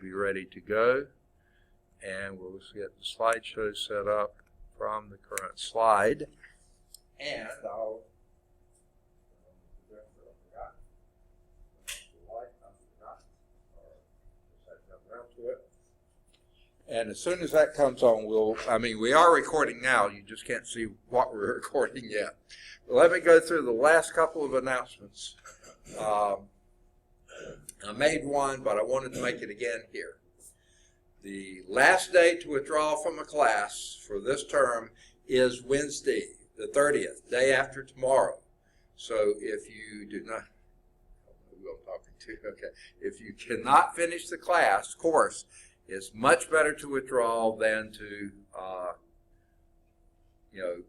be ready to go. And we'll just get the slideshow set up from the current slide. And I'll and as soon as that comes on, we are recording now. You just can't see what we're recording yet. But let me go through the last couple of announcements. I made one, but I wanted to make it again here. The last day to withdraw from a class for this term is Wednesday, the 30th, day after tomorrow. So if you do not, who I'm talking to, okay, if you cannot finish the course, it's much better to withdraw than to,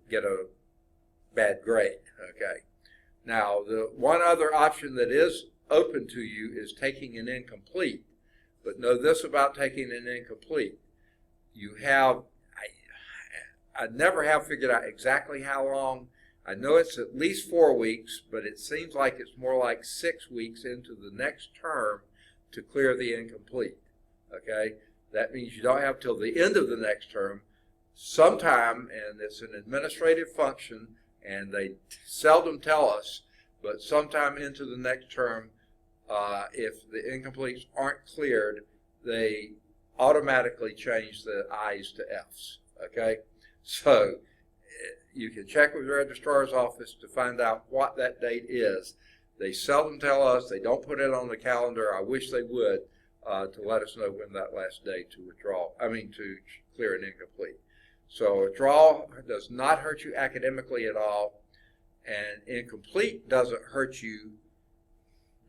get a bad grade, okay? Now, the one other option that is open to you is taking an incomplete. But know this about taking an incomplete. You have, I never have figured out exactly how long. I know it's at least 4 weeks, but it seems like it's more like 6 weeks into the next term to clear the incomplete, okay? That means you don't have till the end of the next term. Sometime, and it's an administrative function, and they seldom tell us, but sometime into the next term, if the incompletes aren't cleared, they automatically change the I's to F's, okay? So you can check with the registrar's office to find out what that date is. They seldom tell us. They don't put it on the calendar. I wish they would to let us know when that last day to clear an incomplete. So withdrawal does not hurt you academically at all, and incomplete doesn't hurt you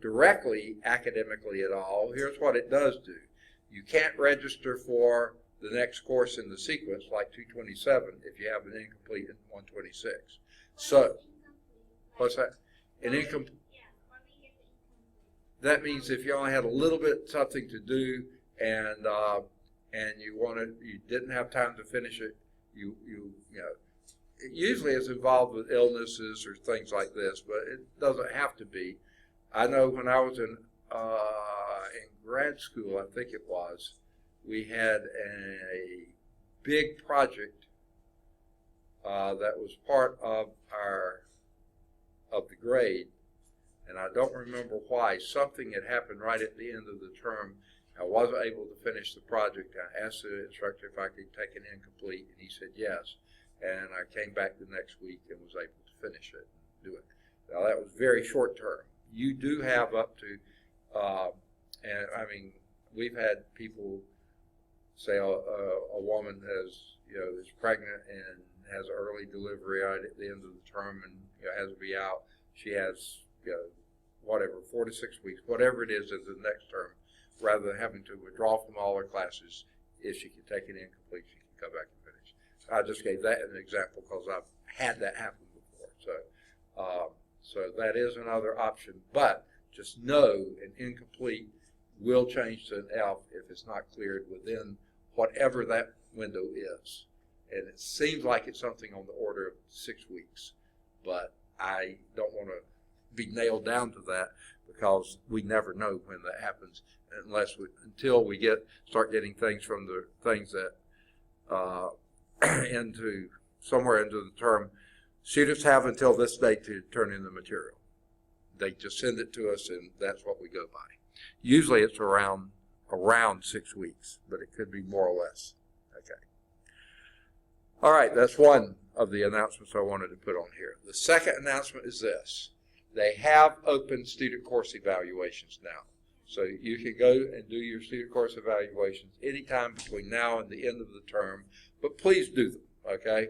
directly academically at all. Here's what it does do. You can't register for the next course in the sequence, like 227, if you have an incomplete in 126. So, what's that? An incomplete. That means if you only had a little bit something to do and you didn't have time to finish it, it usually is involved with illnesses or things like this, but it doesn't have to be. I know when I was in grad school, I think it was, we had a big project that was part of the grade, and I don't remember why. Something had happened right at the end of the term. I wasn't able to finish the project. I asked the instructor if I could take an incomplete, and he said yes. And I came back the next week and was able to finish it and do it. Now, that was very short term. You do have up to, we've had people say a woman is pregnant and has early delivery right at the end of the term and has to be out. She has, 4 to 6 weeks, whatever it is in the next term, rather than having to withdraw from all her classes. If she can take an incomplete, she can come back and finish. I just gave that as an example because I've had that happen before. So that is another option, but just know an incomplete will change to an F if it's not cleared within whatever that window is. And it seems like it's something on the order of 6 weeks, but I don't want to be nailed down to that because we never know when that happens until we start getting things from the things that somewhere into the term. Students have until this date to turn in the material. They just send it to us, and that's what we go by. Usually it's around 6 weeks, but it could be more or less. Okay. All right, that's one of the announcements I wanted to put on here. The second announcement is this. They have open student course evaluations now. So you can go and do your student course evaluations anytime between now and the end of the term, but please do them, okay?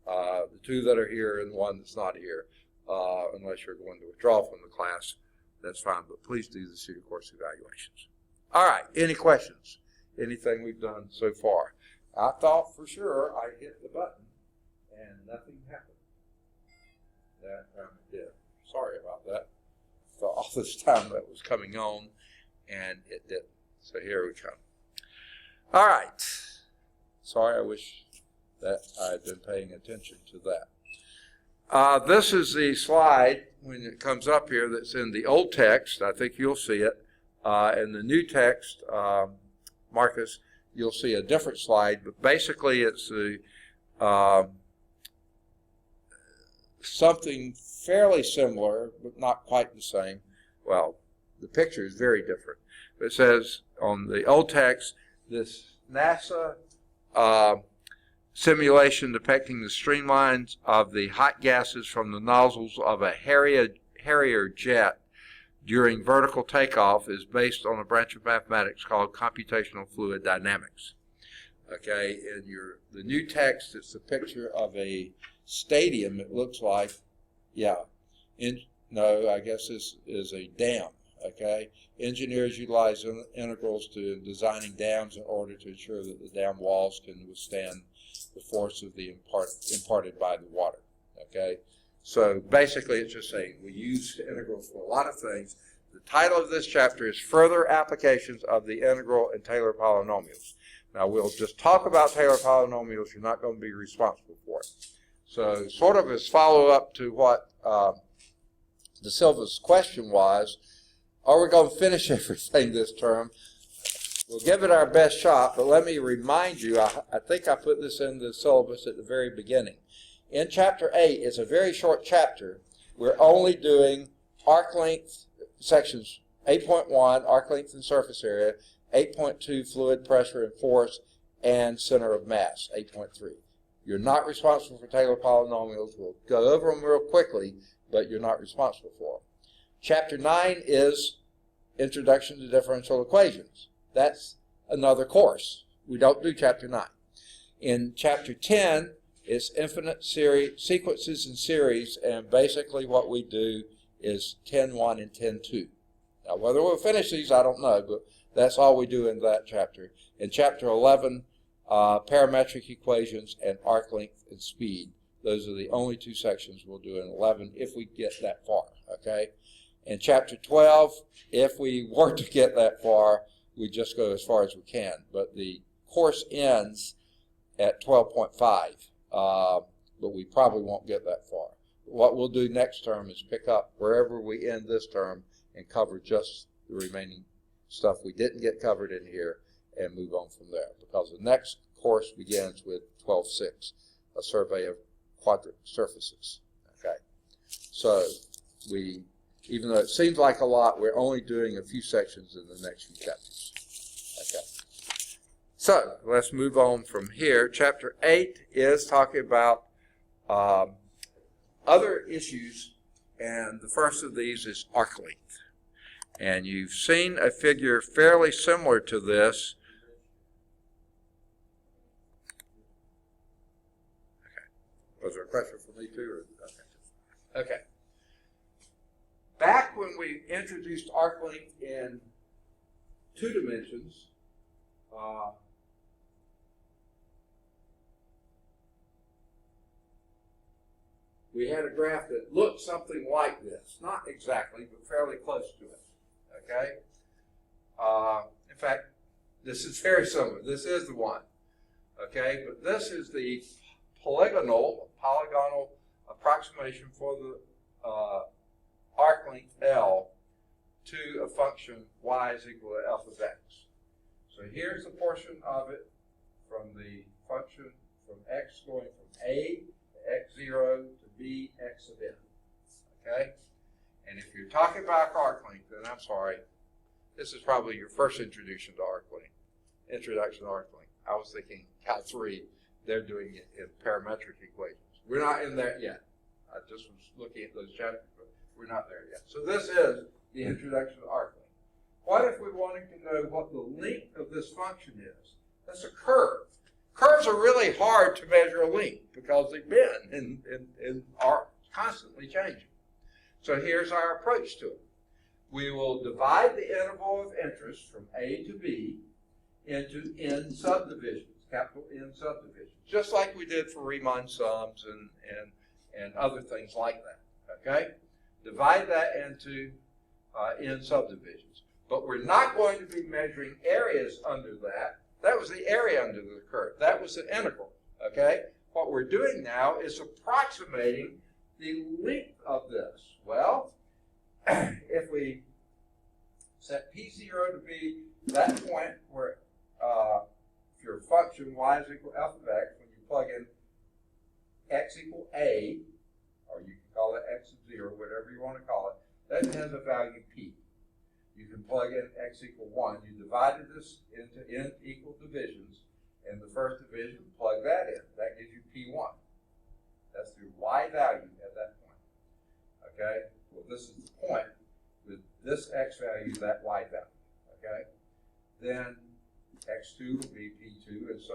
The two that are here and one that's not here, unless you're going to withdraw from the class, that's fine, but please do the student course evaluations. All right, any questions? Anything we've done so far? I thought for sure I hit the button and nothing happened. That time it did. Sorry about that. So all this time that was coming on and it didn't. So here we come. All right. Sorry, I wish that I had been paying attention to that. This is the slide when it comes up here that's in the old text. I think you'll see it. In the new text, Marcus, you'll see a different slide, but basically it's the something fairly similar, but not quite the same. Well, the picture is very different. It says on the old text, this NASA simulation depicting the streamlines of the hot gases from the nozzles of a Harrier jet during vertical takeoff is based on a branch of mathematics called computational fluid dynamics. Okay, in the new text, it's a picture of a stadium, it looks like. Yeah. No, I guess this is a dam. Okay. Engineers utilize integrals to designing dams in order to ensure that the dam walls can withstand the force of the imparted by the water. Okay. So basically it's just saying we use integrals for a lot of things. The title of this chapter is Further Applications of the Integral and Taylor Polynomials. Now we'll just talk about Taylor Polynomials. You're not going to be responsible for it. So sort of as follow-up to what De Silva's question was, are we going to finish everything this term? We'll give it our best shot, but let me remind you, I think I put this in the syllabus at the very beginning. In Chapter 8, it's a very short chapter. We're only doing arc length, sections 8.1, arc length and surface area, 8.2, fluid pressure and force, and center of mass, 8.3. You're not responsible for Taylor polynomials. We'll go over them real quickly, but you're not responsible for them. Chapter 9 is Introduction to Differential Equations. That's another course. We don't do Chapter 9. In Chapter 10, it's infinite sequences and series, and basically what we do is 10.1 and 10.2. Now, whether we'll finish these, I don't know, but that's all we do in that chapter. In Chapter 11, parametric equations and arc length and speed. Those are the only two sections we'll do in 11 if we get that far, okay? In Chapter 12, if we were to get that far, we just go as far as we can. But the course ends at 12.5, but we probably won't get that far. What we'll do next term is pick up wherever we end this term and cover just the remaining stuff we didn't get covered in here and move on from there, because the next course begins with 12.6, a survey of quadratic surfaces. Okay, so even though it seems like a lot, we're only doing a few sections in the next few chapters. Okay, so let's move on from here. Chapter 8 is talking about other issues, and the first of these is arc length. And you've seen a figure fairly similar to this. Was there a question for me too? Or? Okay. Back when we introduced arc length in 2 dimensions, we had a graph that looked something like this. Not exactly, but fairly close to it. Okay? In fact, this is very similar. This is the one. Okay? But this is the polygonal approximation for the arc length L to a function y is equal to f of x. So here's the portion of it from the function from x going from a to x0 to b x of n. Okay? And if you're talking about arc length, then I'm sorry, this is probably your first introduction to arc length. Introduction to arc length. I was thinking Cal 3, they're doing it in parametric equations. We're not in that yet. I just was looking at those chapters, but we're not there yet. So this is the introduction to arc length. What if we wanted to know what the length of this function is? That's a curve. Curves are really hard to measure a length because they bend and are constantly changing. So here's our approach to it. We will divide the interval of interest from A to B into n subdivisions, capital N subdivisions, just like we did for Riemann sums and other things like that. Okay? Divide that into n subdivisions. But we're not going to be measuring areas under that. That was the area under the curve. That was the integral. Okay? What we're doing now is approximating the length of this. Well, if we set P0 to be that point where function y is equal to f of x, when you plug in x equal a, or you can call it x of 0, whatever you want to call it, that has a value p. You can plug in x equal 1. You divided this into n equal divisions. In the first division, plug that in. That gives you p1. That's the y value at that point. Okay? Well, this is the point. With this x value, that y value. Okay? Then x2 will be p2, and so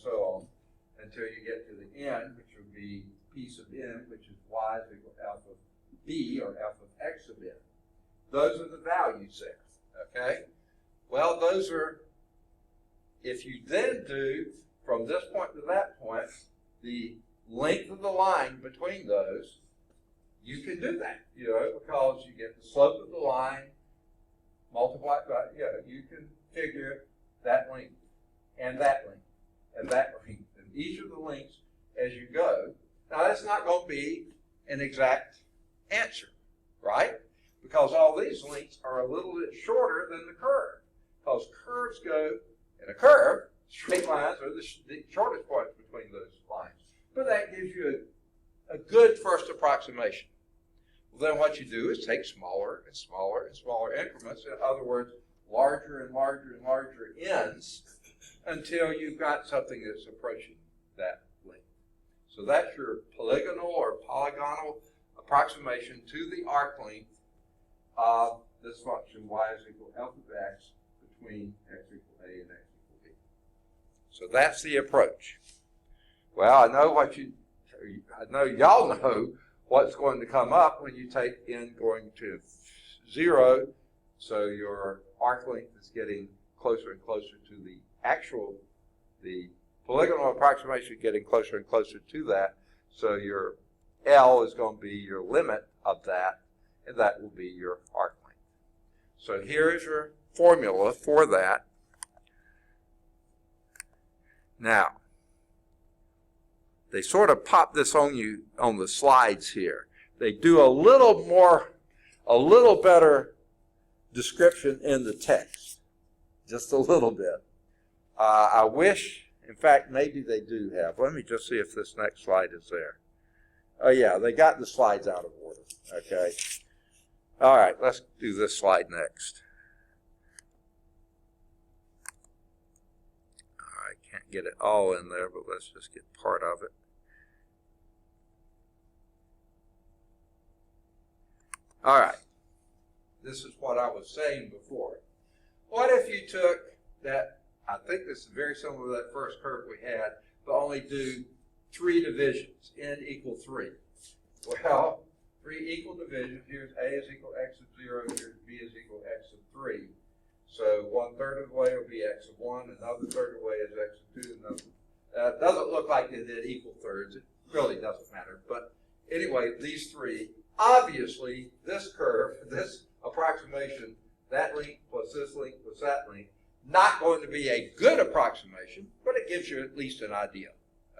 on, until you get to the n, which would be p sub n, which is y is equal to f of b, or f of x of n. Those are the values there. Okay? Well, those are, if you then do, from this point to that point, the length of the line between those, you can do that, because you get the slope of the line multiplied by, you can figure that length, and that length, and that length, and each of the lengths as you go. Now, that's not going to be an exact answer, right? Because all these lengths are a little bit shorter than the curve, because curves go in a curve, straight lines are the shortest points between those lines. But that gives you a good first approximation. Well, then what you do is take smaller and smaller and smaller increments. In other words, larger and larger and larger ends until you've got something that's approaching that length. So that's your polygonal or polygonal approximation to the arc length of this function y is equal to f of x between x equal a and x equal b. So that's the approach. Well, I know y'all know what's going to come up when you take n going to 0. So your arc length is getting closer and closer to the polygonal approximation is getting closer and closer to that. So your L is going to be your limit of that, and that will be your arc length. So here is your formula for that. Now, they sort of pop this on you on the slides here. They do a little better description in the text, just a little bit. I wish, in fact, maybe they do have. Let me just see if this next slide is there. Oh yeah, they got the slides out of order. Okay. All right, let's do this slide next. I can't get it all in there, but let's just get part of it. All right. This is what I was saying before. What if you took that, I think this is very similar to that first curve we had, but only do 3 divisions, n equal 3. Well, 3 equal divisions, here's a is equal to x of 0, here's b is equal to x of 3. So 1/3 of the way will be x of 1, another third of the way is x of 2, another. It doesn't look like they did equal thirds. It really doesn't matter. But anyway, these 3, obviously this curve, this approximation, that length plus this length plus that length, not going to be a good approximation, but it gives you at least an idea.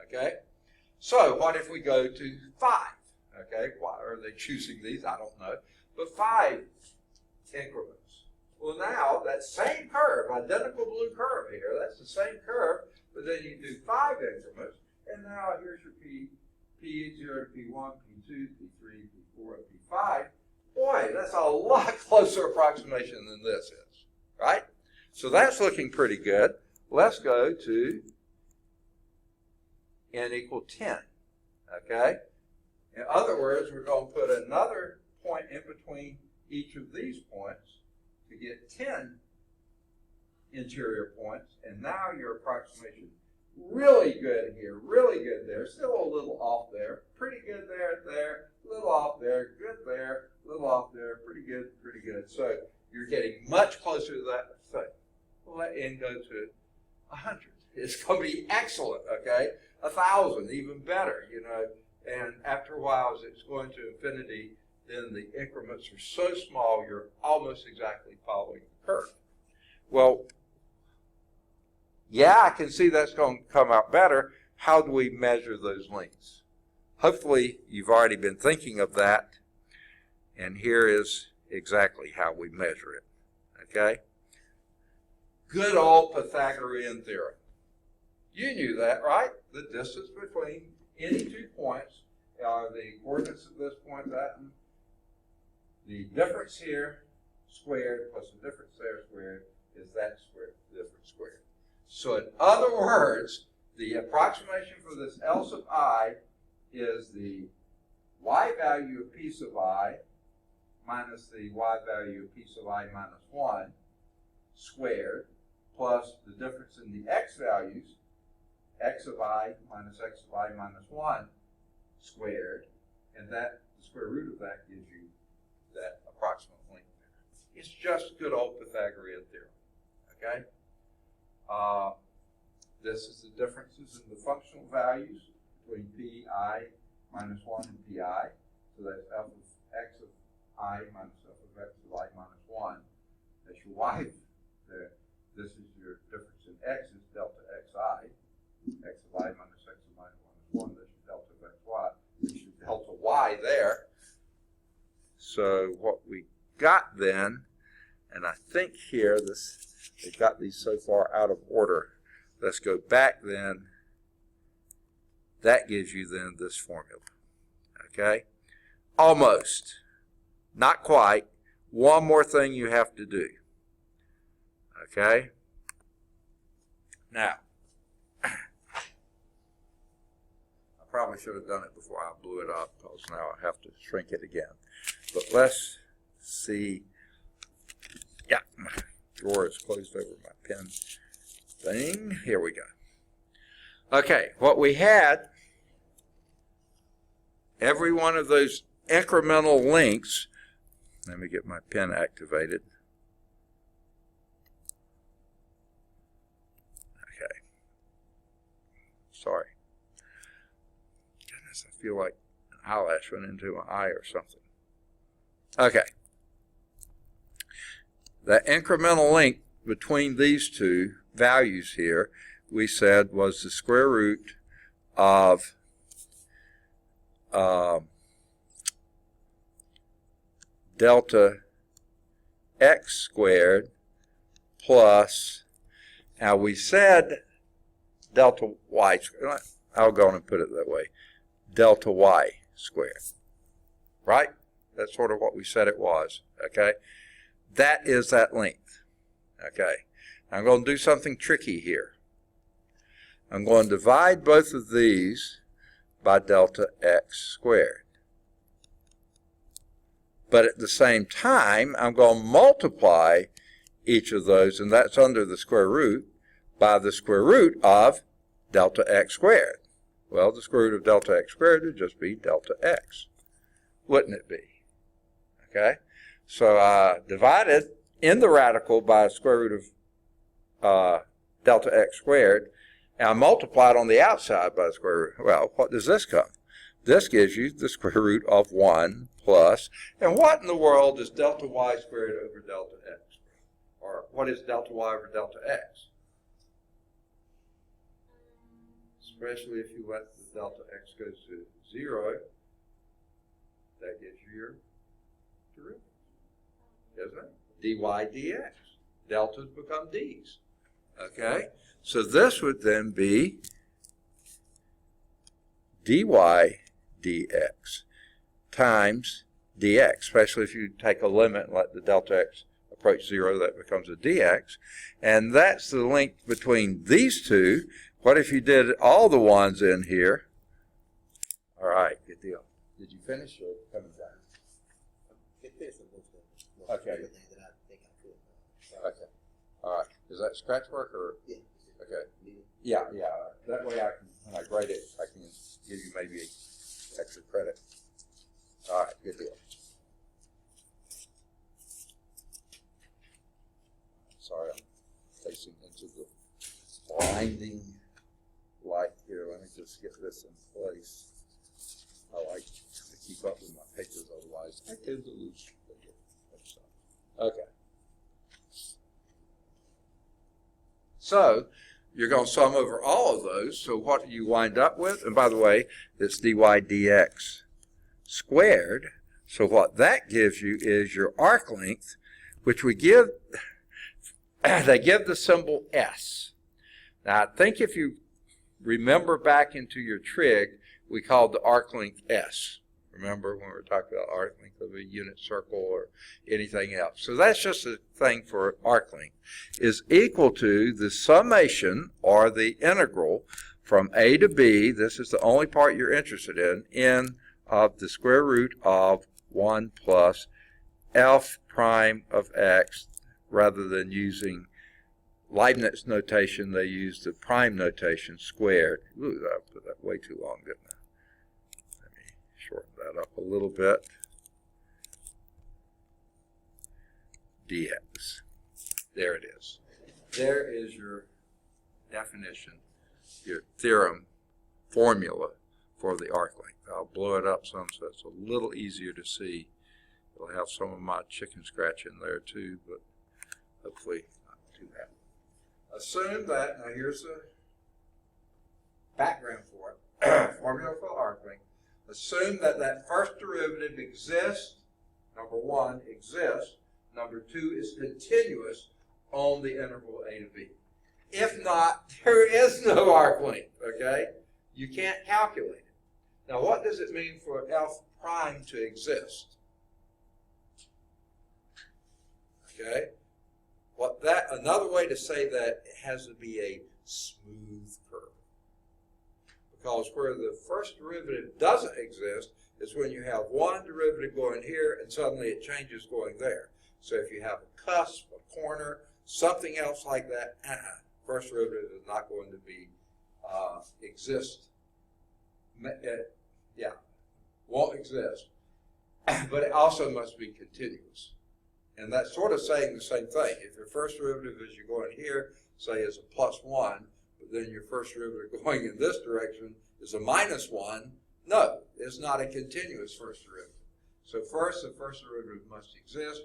Okay? So what if we go to 5? Okay, why are they choosing these? I don't know. But 5 increments. Well, now that same curve, identical blue curve here, that's the same curve, but then you do 5 increments, and now here's your P0 to P1, P2, P3, P4, and P5. Boy, that's a lot closer approximation than this is, right? So that's looking pretty good. Let's go to n equal 10, okay? In other words, we're going to put another point in between each of these points to get 10 interior points, and now your approximation really good here, really good there, still a little off there, pretty good there, little off there, good there, little off there, pretty good, pretty good. So you're getting much closer to that thing. We'll let n go to 100. It's going to be excellent, okay? 1,000, even better, And after a while, as it's going to infinity, then the increments are so small, you're almost exactly following the curve. Well, yeah, I can see that's going to come out better. How do we measure those lengths? Hopefully, you've already been thinking of that, and here is exactly how we measure it, okay? Good old Pythagorean theorem. You knew that, right? The distance between any 2 points are the coordinates of this point, that, and the difference here squared plus the difference there squared is that squared, difference squared. So in other words, the approximation for this L sub I is the y value of p sub I minus the y value of p sub I minus 1 squared plus the difference in the x values, x of I minus x of I minus 1 squared, and that the square root of that gives you that approximate length. It's just good old Pythagorean theorem, okay? This is the differences in the functional values between pi minus 1 and pi. So that's f of x of I minus f of x of I minus 1. That's your y there. This is your difference in x is delta xi. X of I minus x of I minus 1. That's your delta of xy. That's your delta y there. So what we got then, and I think here they've got these so far out of order. Let's go back then. That gives you then this formula. Okay? Almost. Not quite. One more thing you have to do. Okay? Now, I probably should have done it before I blew it up, because now I have to shrink it again. But let's see. Yeah, my drawer is closed over my pen thing. Here we go. Okay, what we had, every one of those incremental links, let me get my pen activated. Okay. Sorry. Goodness, I feel like an eyelash went into my eye or something. Okay. The incremental link between these two values here, we said, was the square root of delta x squared plus, now we said delta y squared. I'll go on and put it that way. Delta y squared. Right? That's sort of what we said it was. Okay? That is that length. Okay? I'm going to do something tricky here. I'm going to divide both of these by delta x squared. But at the same time, I'm going to multiply each of those, and that's under the square root, by the square root of delta x squared. Well, the square root of delta x squared would just be delta x, wouldn't it be? Okay? So I divided in the radical by a square root of delta x squared, and I multiplied on the outside by the square root. Well, what does this come? This gives you the square root of 1 plus, and what in the world is delta y squared over delta x? Or what is delta y over delta x? Especially if you let the delta x go to 0, that gives you your derivative, isn't it? dy dx. Deltas become d's. Okay? So this would then be dy dx times dx, especially if you take a limit and let the delta x approach 0, that becomes a dx. And that's the length between these two. What if you did all the ones in here? All right, good deal. Did you finish or coming down? Okay. Okay. All right. Is that scratch work or? Yeah. Okay. Yeah. That way I can, when I grade it, I can give you maybe extra credit. All right. Good deal. Sorry, I'm facing into the blinding light here. Let me just get this in place. I like to keep up with my papers, otherwise I tend to lose. Okay. So you're going to sum over all of those. So what do you wind up with? And by the way, it's dy dx squared. So what that gives you is your arc length, which we give, they give the symbol S. Now I think if you remember back into your trig, we called the arc length S. Remember when we were talking about arc length of a unit circle or anything else. So that's just a thing for arc length, is equal to the summation or the integral from A to B, this is the only part you're interested in of the square root of 1 plus f prime of x. Rather than using Leibniz notation, they use the prime notation squared. Ooh, I put that way too long, didn't I? Let me shorten that up a little bit. Dx. There it is. There is your definition, your theorem formula for the arc length. I'll blow it up some so it's a little easier to see. It'll have some of my chicken scratch in there too, but hopefully not too bad. Assume that, now here's the background for it, formula for the arc length. Assume that that first derivative exists, number one, exists, number two is continuous on the interval a to b. If not, there is no arc length, okay? You can't calculate it. Now what does it mean for f prime to exist? Okay? Another way to say that, it has to be a smooth curve. Because where the first derivative doesn't exist is when you have one derivative going here and suddenly it changes going there. So if you have a cusp, a corner, something else like that, first derivative is not going to be exist. Won't exist. But it also must be continuous. And that's sort of saying the same thing. If your first derivative as you're going here, say, is a plus 1, but then your first derivative going in this direction is a minus 1, no, it's not a continuous first derivative. So first, the first derivative must exist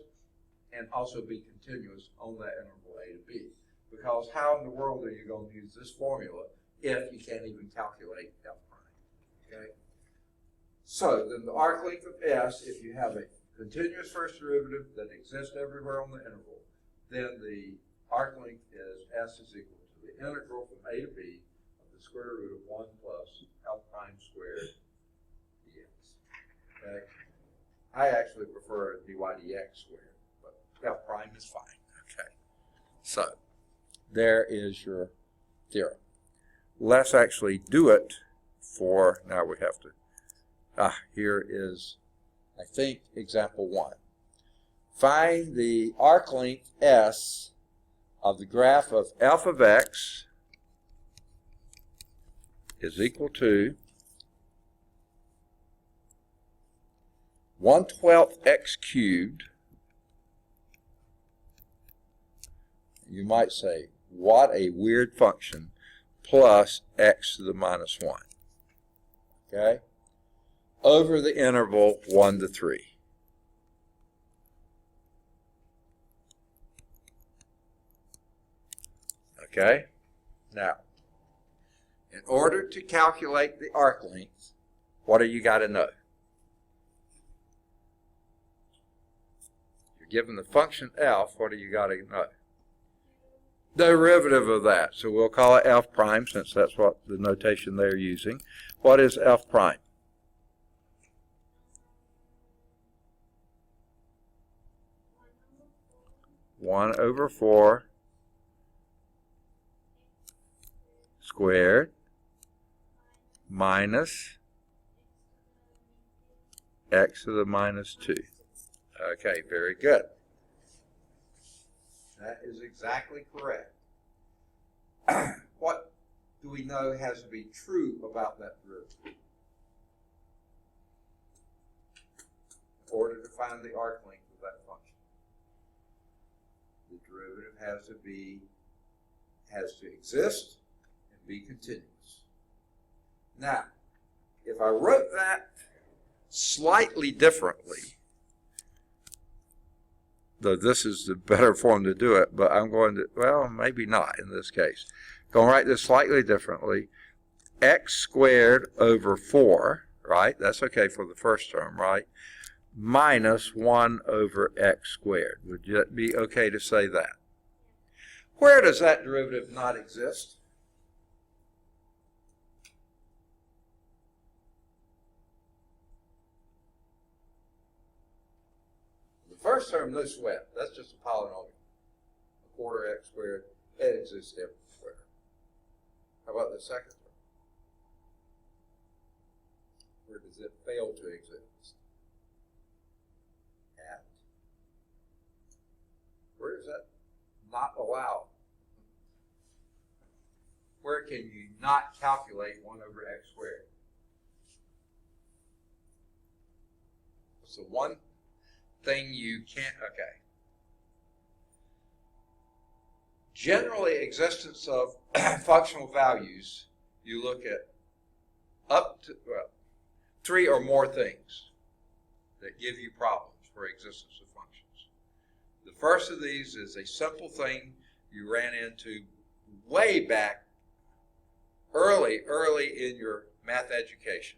and also be continuous on that interval a to b. Because how in the world are you going to use this formula if you can't even calculate f prime? Okay? So then the arc length of S, if you have a continuous first derivative that exists everywhere on the interval, then the arc length is S is equal to the integral from a to b of the square root of 1 plus f prime squared dx. Okay? I actually prefer dy dx squared, but f prime is fine. Okay. So there is your theorem. Let's actually do it for, now we have to, here is, I think, example 1. Find the arc length S of the graph of f of x is equal to 1/12 x cubed. You might say, what a weird function, plus x to the minus 1. Okay? Over the interval 1 to 3. Okay? Now, in order to calculate the arc length, what do you got to know? You're given the function f, what do you got to know? Derivative of that. So we'll call it f prime since that's what the notation they're using. What is f prime? One over 4 squared minus x to the minus 2. Okay, very good. That is exactly correct. What do we know has to be true about that derivative? In order to find the arc length of that function, the derivative has to exist and be continuous. Now, if I wrote that slightly differently, though this is the better form to do it, but I'm going to, well, maybe not in this case. Going to write this slightly differently. X squared over 4, right? That's okay for the first term, right? Minus 1 over x squared. Would it be okay to say that? Where does that derivative not exist? First term, no sweat. That's just a polynomial. A quarter x squared. It exists everywhere. How about the second term? Where does it fail to exist? At. Where is that not allowed? Where can you not calculate 1 over x squared? What's the one thing you can't, okay. Generally, existence of functional values, you look at up to, well, 3 or more things that give you problems for existence of functions. The first of these is a simple thing you ran into way back early in your math education.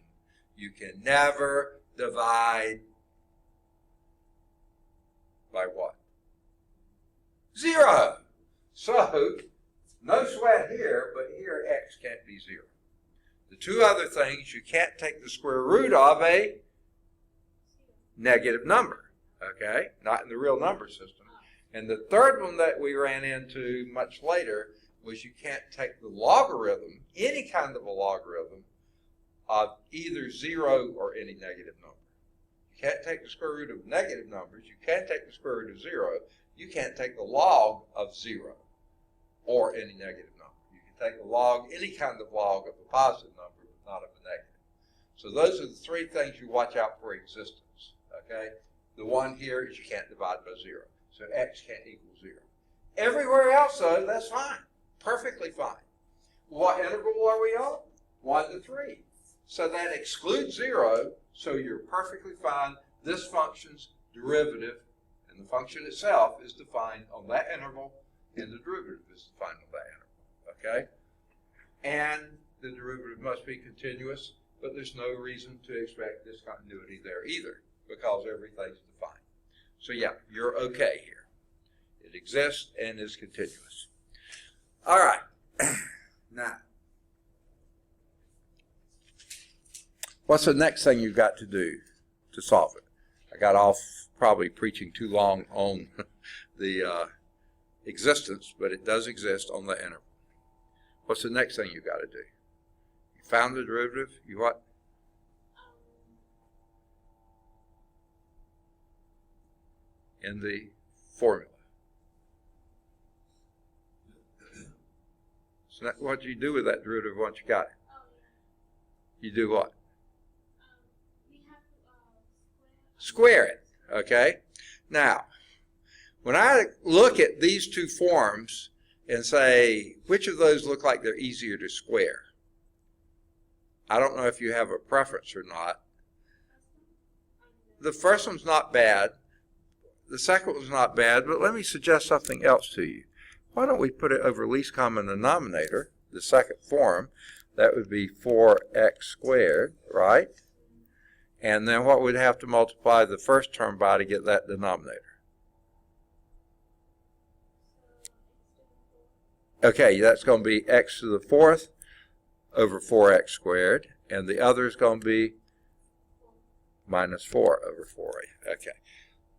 You can never divide by what? 0. So, no sweat here, but here x can't be 0. The two other things, you can't take the square root of a negative number, okay? Not in the real number system. And the third one that we ran into much later was you can't take the logarithm, any kind of a logarithm, of either 0 or any negative number. You can't take the square root of negative numbers. You can't take the square root of 0. You can't take the log of 0 or any negative number. You can take the log, any kind of log of a positive number, but not of a negative. So those are the 3 things you watch out for existence, okay? The one here is you can't divide by 0. So x can't equal 0. Everywhere else, though, that's fine. Perfectly fine. What interval are we on? 1 to 3. So that excludes 0, so you're perfectly fine. This function's derivative, and the function itself is defined on that interval, and the derivative is defined on that interval, okay? And the derivative must be continuous, but there's no reason to expect discontinuity there either, because everything's defined. So yeah, you're okay here. It exists and is continuous. All right. Now, what's the next thing you've got to do to solve it? I got off probably preaching too long on the existence, but it does exist on the interval. What's the next thing you've got to do? You found the derivative, you what? In the formula. So what do you do with that derivative once you got it? You do what? We have to Square it, okay? Now, when I look at these two forms and say, which of those look like they're easier to square? I don't know if you have a preference or not. The first one's not bad. The second one's not bad, but let me suggest something else to you. Why don't we put it over least common denominator, the second form? That would be 4x squared, right? And then what we'd have to multiply the first term by to get that denominator? Okay, that's going to be x to the 4th over 4x squared, and the other is going to be minus 4 over 4a. Okay.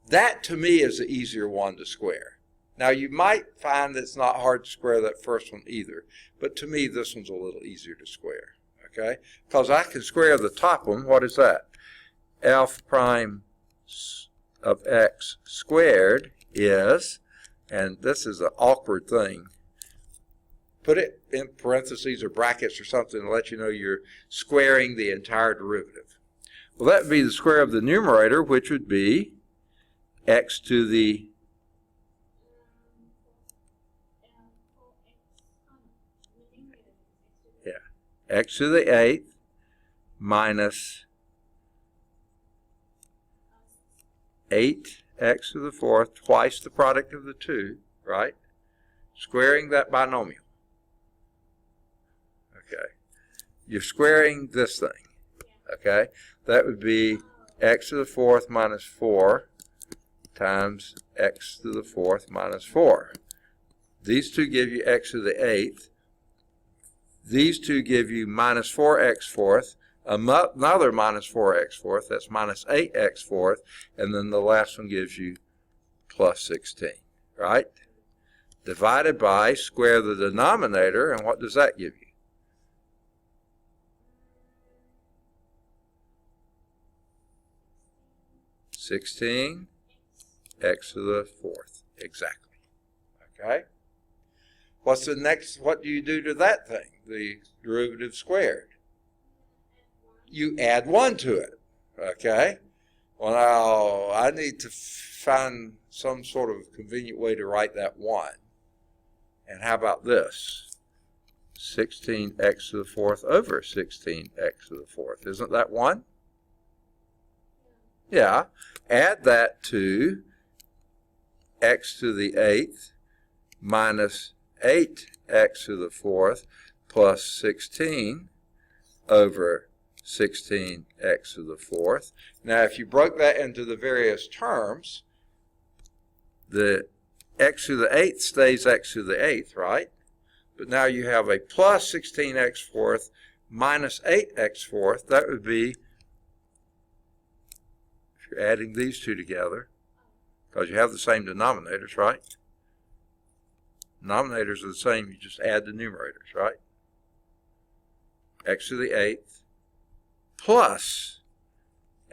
That, to me, is the easier one to square. Now, you might find that it's not hard to square that first one either, but to me, this one's a little easier to square, okay? Because I can square the top one. What is that? F prime of x squared is, and this is an awkward thing, put it in parentheses or brackets or something to let you know you're squaring the entire derivative. Well, that would be the square of the numerator, which would be x to the x to the 8th minus 8x to the 4th, twice the product of the two, right? Squaring that binomial. Okay. You're squaring this thing, okay? That would be x to the 4th minus 4 times x to the 4th minus 4. These two give you x to the 8th. These two give you minus 4x fourth, another minus 4x fourth, that's minus 8x fourth, and then the last one gives you plus 16, right? Divided by square the denominator, and what does that give you? 16 x to the fourth, exactly. Okay? What's the next, what do you do to that thing, the derivative squared? You add 1 to it, okay? Well, now, I need to find some sort of convenient way to write that 1. And how about this? 16x to the fourth over 16x to the fourth. Isn't that 1? Yeah. Add that to x to the 8th minus 8x to the fourth plus 16 over 16x to the fourth. Now, if you broke that into the various terms, the x to the 8th stays x to the 8th, right? But now you have a plus 16x fourth minus 8x fourth. That would be, if you're adding these two together, because you have the same denominators, right? Denominators are the same, you just add the numerators, right? X to the 8th plus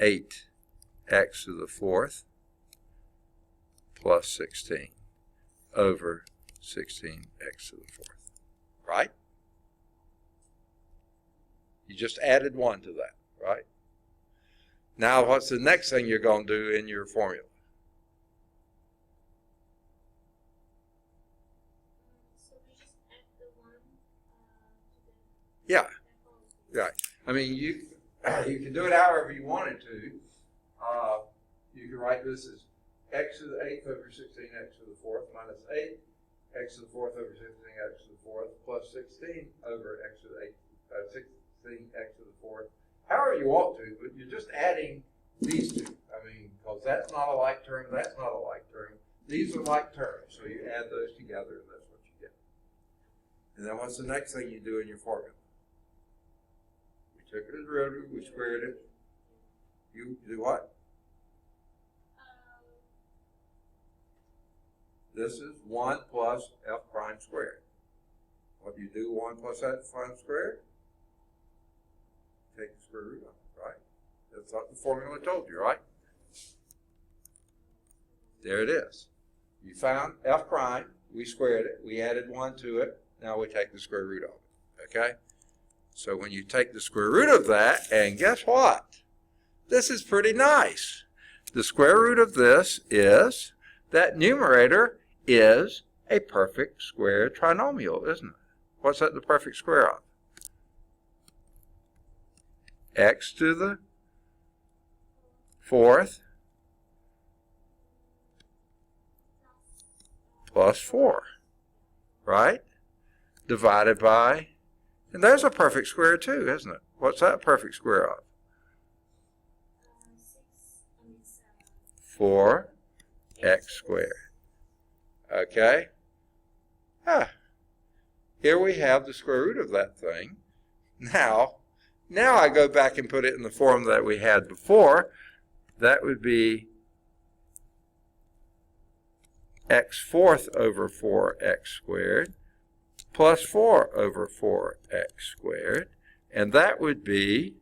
8x to the fourth plus 16 over 16x to the fourth, right? You just added 1 to that, right? Now, what's the next thing you're going to do in your formula? So we just add the 1 to the... Yeah, right. I mean, you can do it however you wanted to. You can write this as x to the 8th over 16x to the fourth minus 8 x to the fourth over 16x to the fourth plus 16 over x to the 8th, 16x to the fourth. However you want to, but you're just adding these two. I mean, because that's not a like term, that's not a like term. These are like terms, so you add those together and that's what you get. And then what's the next thing you do in your formula? We took the derivative, we squared it. You do what? This is 1 plus f prime squared. What do you do 1 plus f prime squared? Take the square root of it, right? That's what the formula told you, right? There it is. You found f prime, we squared it, we added 1 to it, now we take the square root of it, okay? So when you take the square root of that, and guess what? This is pretty nice. The square root of this is, that numerator is a perfect square trinomial, isn't it? What's that the perfect square of? X to the fourth plus 4, right? Divided by, and there's a perfect square too, isn't it? What's that perfect square of? 4x squared. Okay? Here we have the square root of that thing. Now I go back and put it in the form that we had before. That would be x fourth over 4x squared plus 4 over 4x squared. And that would be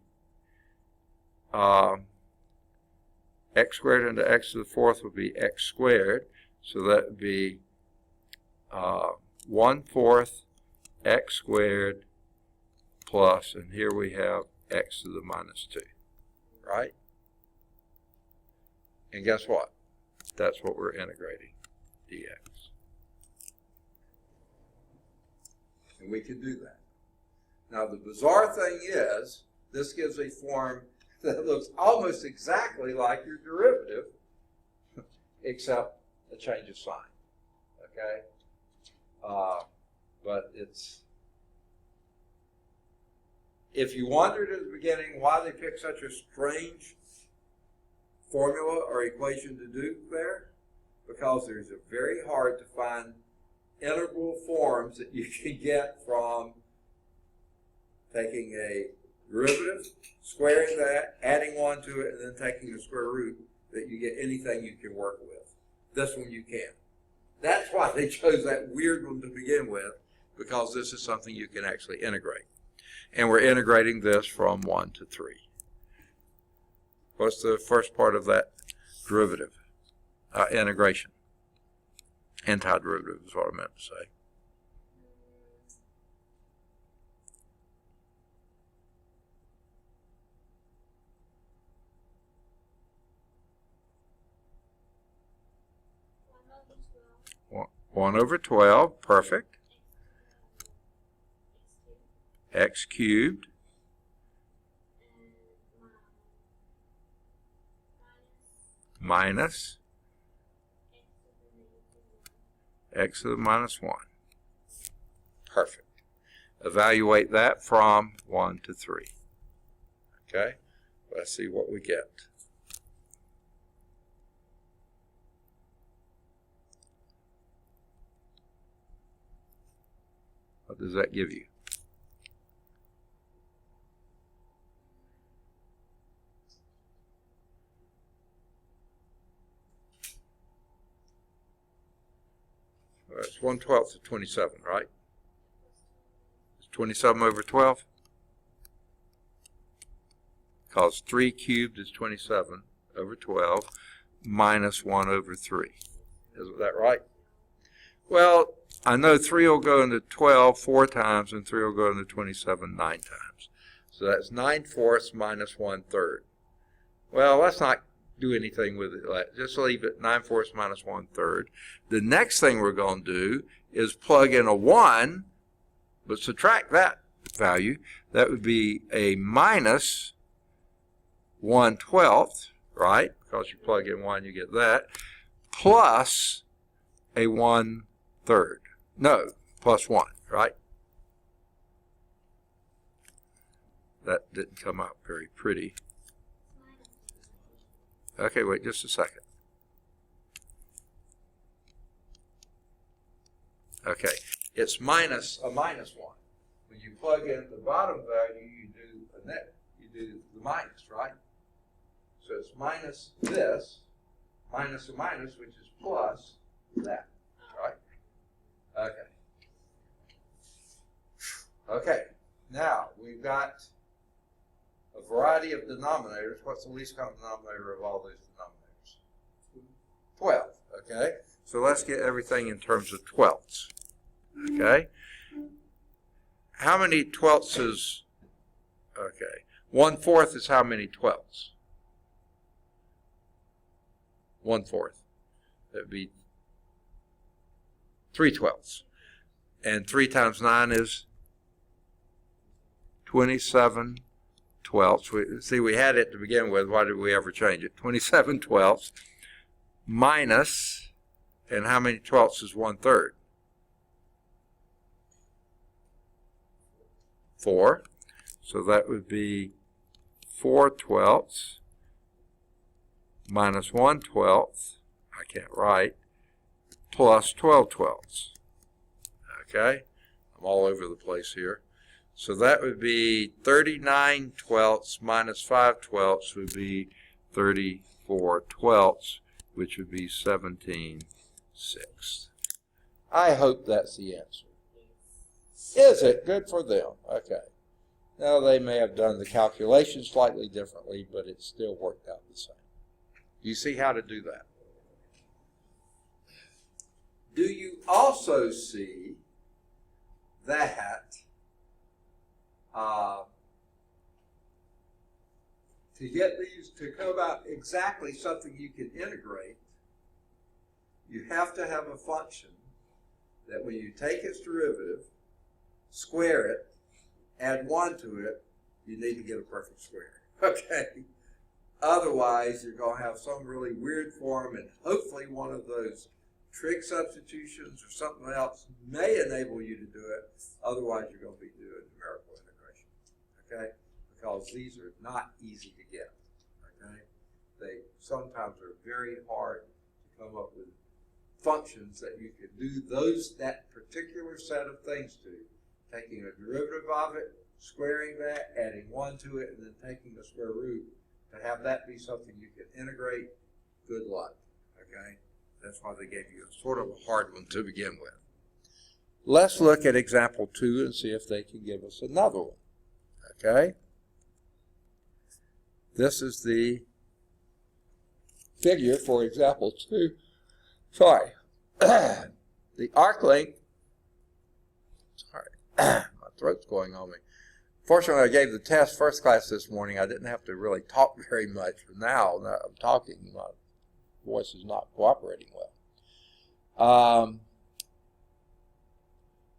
x squared into x to the fourth would be x squared. So that would be 1/4 x squared plus, and here we have x to the minus 2, right? And guess what? That's what we're integrating, dx. And we can do that. Now the bizarre thing is, this gives a form that looks almost exactly like your derivative, except a change of sign, okay? But it's, if you wondered at the beginning why they picked such a strange formula or equation to do there, because there's a very hard to find integral forms that you can get from taking a derivative, squaring that, adding 1 to it, and then taking the square root, that you get anything you can work with. This one you can. That's why they chose that weird one to begin with, because this is something you can actually integrate. And we're integrating this from 1 to 3. What's the first part of that derivative? Integration. Antiderivative is what I meant to say. One over 12, perfect. X cubed minus x to the minus 1. Perfect. Evaluate that from 1 to 3. Okay? Let's see what we get. What does that give you? It's 1/12 of 27, right? It's 27 over 12. Because 3 cubed is 27 over 12 minus 1 over 3. Isn't that right? Well, I know 3 will go into 12 4 times, and 3 will go into 27 9 times. So that's 9/4 minus 1/3. Well, let's not do anything with it. Just leave it 9/4 minus 1/3. The next thing we're going to do is plug in a 1, but subtract that value. That would be a minus 1/12, right? Because you plug in 1, you get that, plus a 1/3. No, plus 1, right? That didn't come out very pretty. Okay, wait just a second. Okay, it's minus a minus 1. When you plug in the bottom value, you do a net. You do the minus, right? So it's minus this, minus a minus, which is plus that, right? Okay. Okay, now we've got a variety of denominators. What's the least common denominator of all these denominators? 12, okay? So let's get everything in terms of twelfths, okay? How many twelfths is, okay, 1/4 is how many twelfths? 1/4. That would be 3/12. And 3 times 9 is 27/12. See, we had it to begin with. Why did we ever change it? 27/12 minus, and how many twelfths is 1/3? 4. So that would be 4/12 minus 1/12. I can't write. Plus 12/12. Okay? I'm all over the place here. So that would be 39/12 minus 5/12 would be 34/12, which would be 17/6. I hope that's the answer. Is it? Good for them. Okay. Now they may have done the calculation slightly differently, but it still worked out the same. You see how to do that? Do you also see that to get these to come out exactly something you can integrate, you have to have a function that when you take its derivative, square it, add 1 to it, you need to get a perfect square. Okay? Otherwise, you're going to have some really weird form, and hopefully one of those trig substitutions or something else may enable you to do it. Otherwise, you're going to be doing numerical integration. Okay? Because these are not easy to get. Okay? They sometimes are very hard to come up with functions that you can do that particular set of things to. Taking a derivative of it, squaring that, adding 1 to it, and then taking the square root. To have that be something you can integrate, good luck. Okay? That's why they gave you a sort of a hard one to begin with. Let's look at example 2 and see if they can give us another one. Okay? This is the figure for example 2. Sorry. The arc length, my throat's going on me. Fortunately, I gave the test first class this morning. I didn't have to really talk very much. But now that I'm talking, my voice is not cooperating well.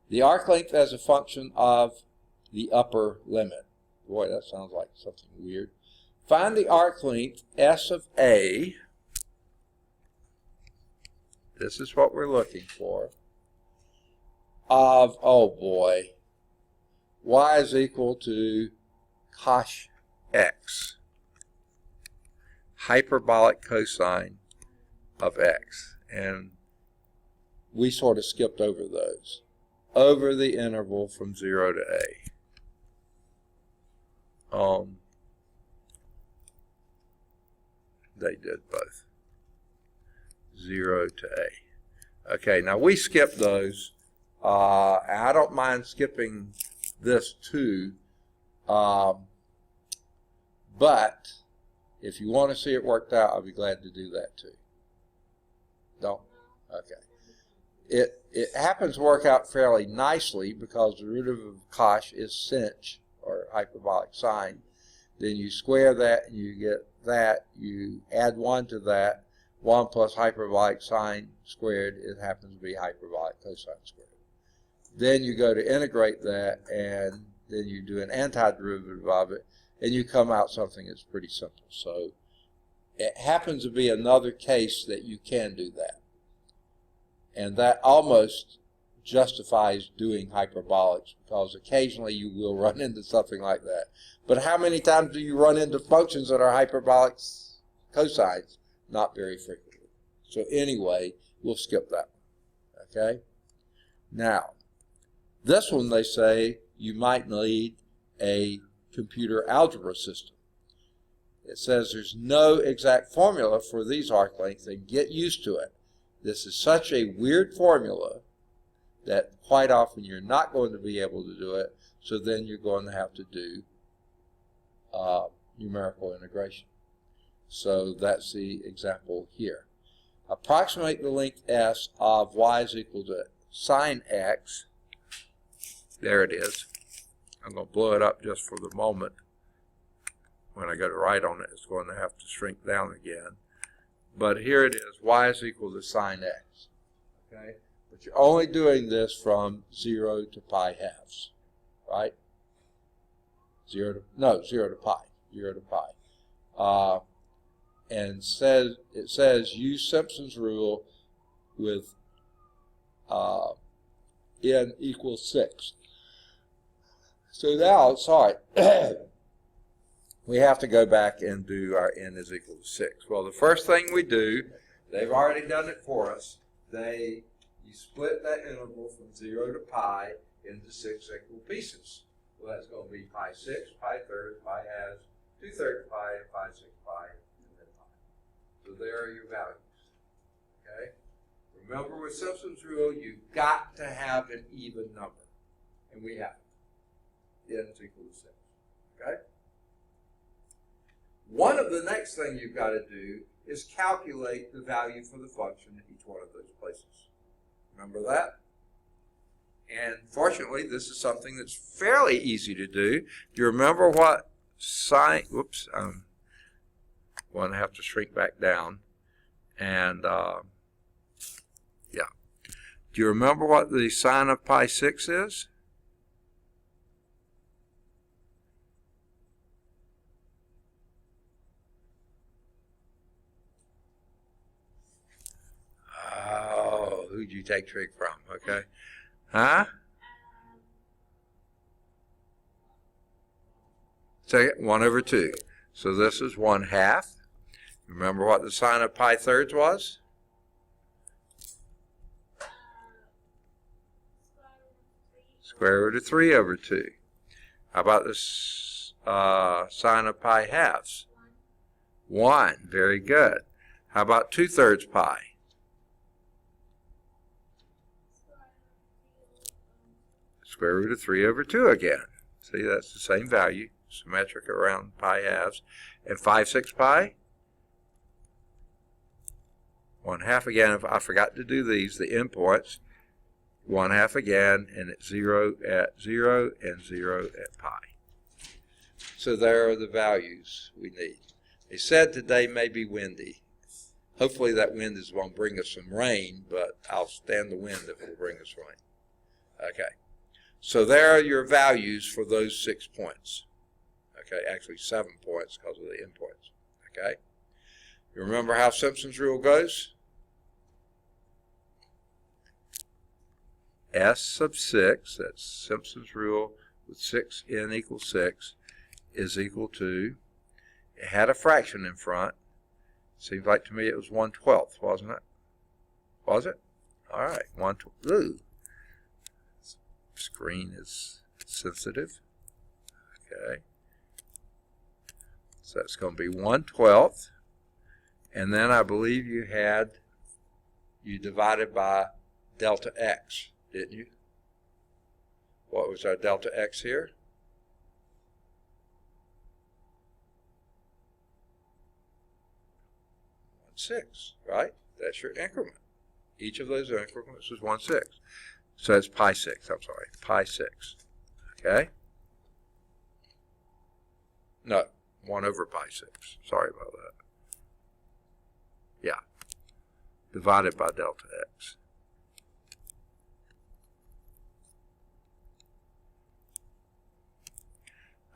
The arc length as a function of the upper limit. Boy, that sounds like something weird. Find the arc length S of A. This is what we're looking for. Of, oh boy, y is equal to cosh x. Hyperbolic cosine of x. And we sort of skipped over those. Over the interval from 0 to A. They did both. 0 to A. Okay, now we skipped those. I don't mind skipping this too. But if you want to see it worked out, I'll be glad to do that too. Don't? Okay. It happens to work out fairly nicely because the root of cosh is sinh, or hyperbolic sine. Then you square that and you get that. You add 1 to that. 1 plus hyperbolic sine squared, it happens to be hyperbolic cosine squared. Then you go to integrate that, and then you do an antiderivative of it, and you come out something that's pretty simple. So it happens to be another case that you can do that. And that almost justifies doing hyperbolics, because occasionally you will run into something like that. But how many times do you run into functions that are hyperbolic cosines? Not very frequently. So anyway, we'll skip that one. Okay? Now, this one they say you might need a computer algebra system. It says there's no exact formula for these arc lengths, and get used to it. This is such a weird formula that quite often you're not going to be able to do it, so then you're going to have to do numerical integration. So that's the example here. Approximate the length S of y is equal to sine x. There it is. I'm going to blow it up just for the moment. When I go to write on it, it's going to have to shrink down again. But here it is, y is equal to sine x. Okay? But you're only doing this from 0 to pi halves, right? 0 to pi. 0 to pi. And it says use Simpson's rule with n equals 6. So now, sorry, we have to go back and do our n is equal to 6. Well, the first thing we do, they've already done it for us. You split that interval from 0 to pi into 6 equal pieces. Well, that's going to be pi 6, pi thirds, pi halves, 2/3 pi, and pi 6 pi, and then pi. So there are your values. Okay? Remember with Simpson's rule, you've got to have an even number. And we have it. N is equal to 6. Okay? One of the next things you've got to do is calculate the value for the function in each one of those places. Remember that? And fortunately, this is something that's fairly easy to do. Do you remember what sine, whoops, I'm going to have to shrink back down. And, yeah. Do you remember what the sine of pi 6 is? Oh, who'd you take trig from? Okay. Huh? Say it, 1 over 2. So this is 1/2. Remember what the sine of pi thirds was? Square root of 3 over 2. How about this sine of pi halves? 1. Very good. How about 2/3 pi? square root of 3 over 2 again. See, that's the same value, symmetric around pi halves. And 5/6 pi, 1/2 again. If I forgot to do these, the endpoints, 1/2 again, and it's 0 at 0 and 0 at pi. So there are the values we need. They said today may be windy. Hopefully that wind is going to bring us some rain, but I'll stand the wind if it will bring us rain. Okay. So there are your values for those 6 points. Okay, actually 7 points because of the endpoints. Okay. You remember how Simpson's rule goes? S sub 6, that's Simpson's rule with 6n equals 6, is equal to, it had a fraction in front. Seems like to me it was 1/12, wasn't it? Was it? All right, 1/12. Ooh. Screen is sensitive. Okay. So that's going to be 1/12. And then I believe you divided by delta x, didn't you? What was our delta x here? 1/6, right? That's your increment. Each of those increments is 1/6. So it's pi 6, I'm sorry, pi 6. Okay? No, 1 over pi 6. Sorry about that. Yeah. Divided by delta x.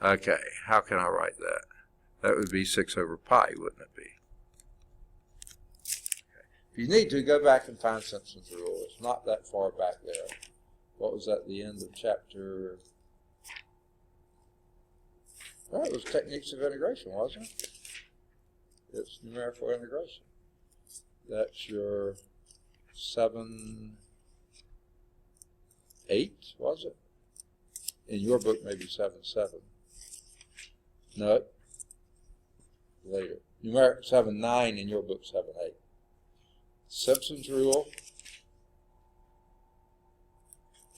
Okay, how can I write that? That would be 6 over pi, wouldn't it be? If you need to, go back and find Simpson's rule. It's not that far back there. What was that, the end of chapter? Well, it was techniques of integration, wasn't it? It's numerical integration. That's your 7, 8, was it? In your book, maybe 7, 7. No. Later. Numeric 7, 9 in your book, 7, 8. Simpson's rule.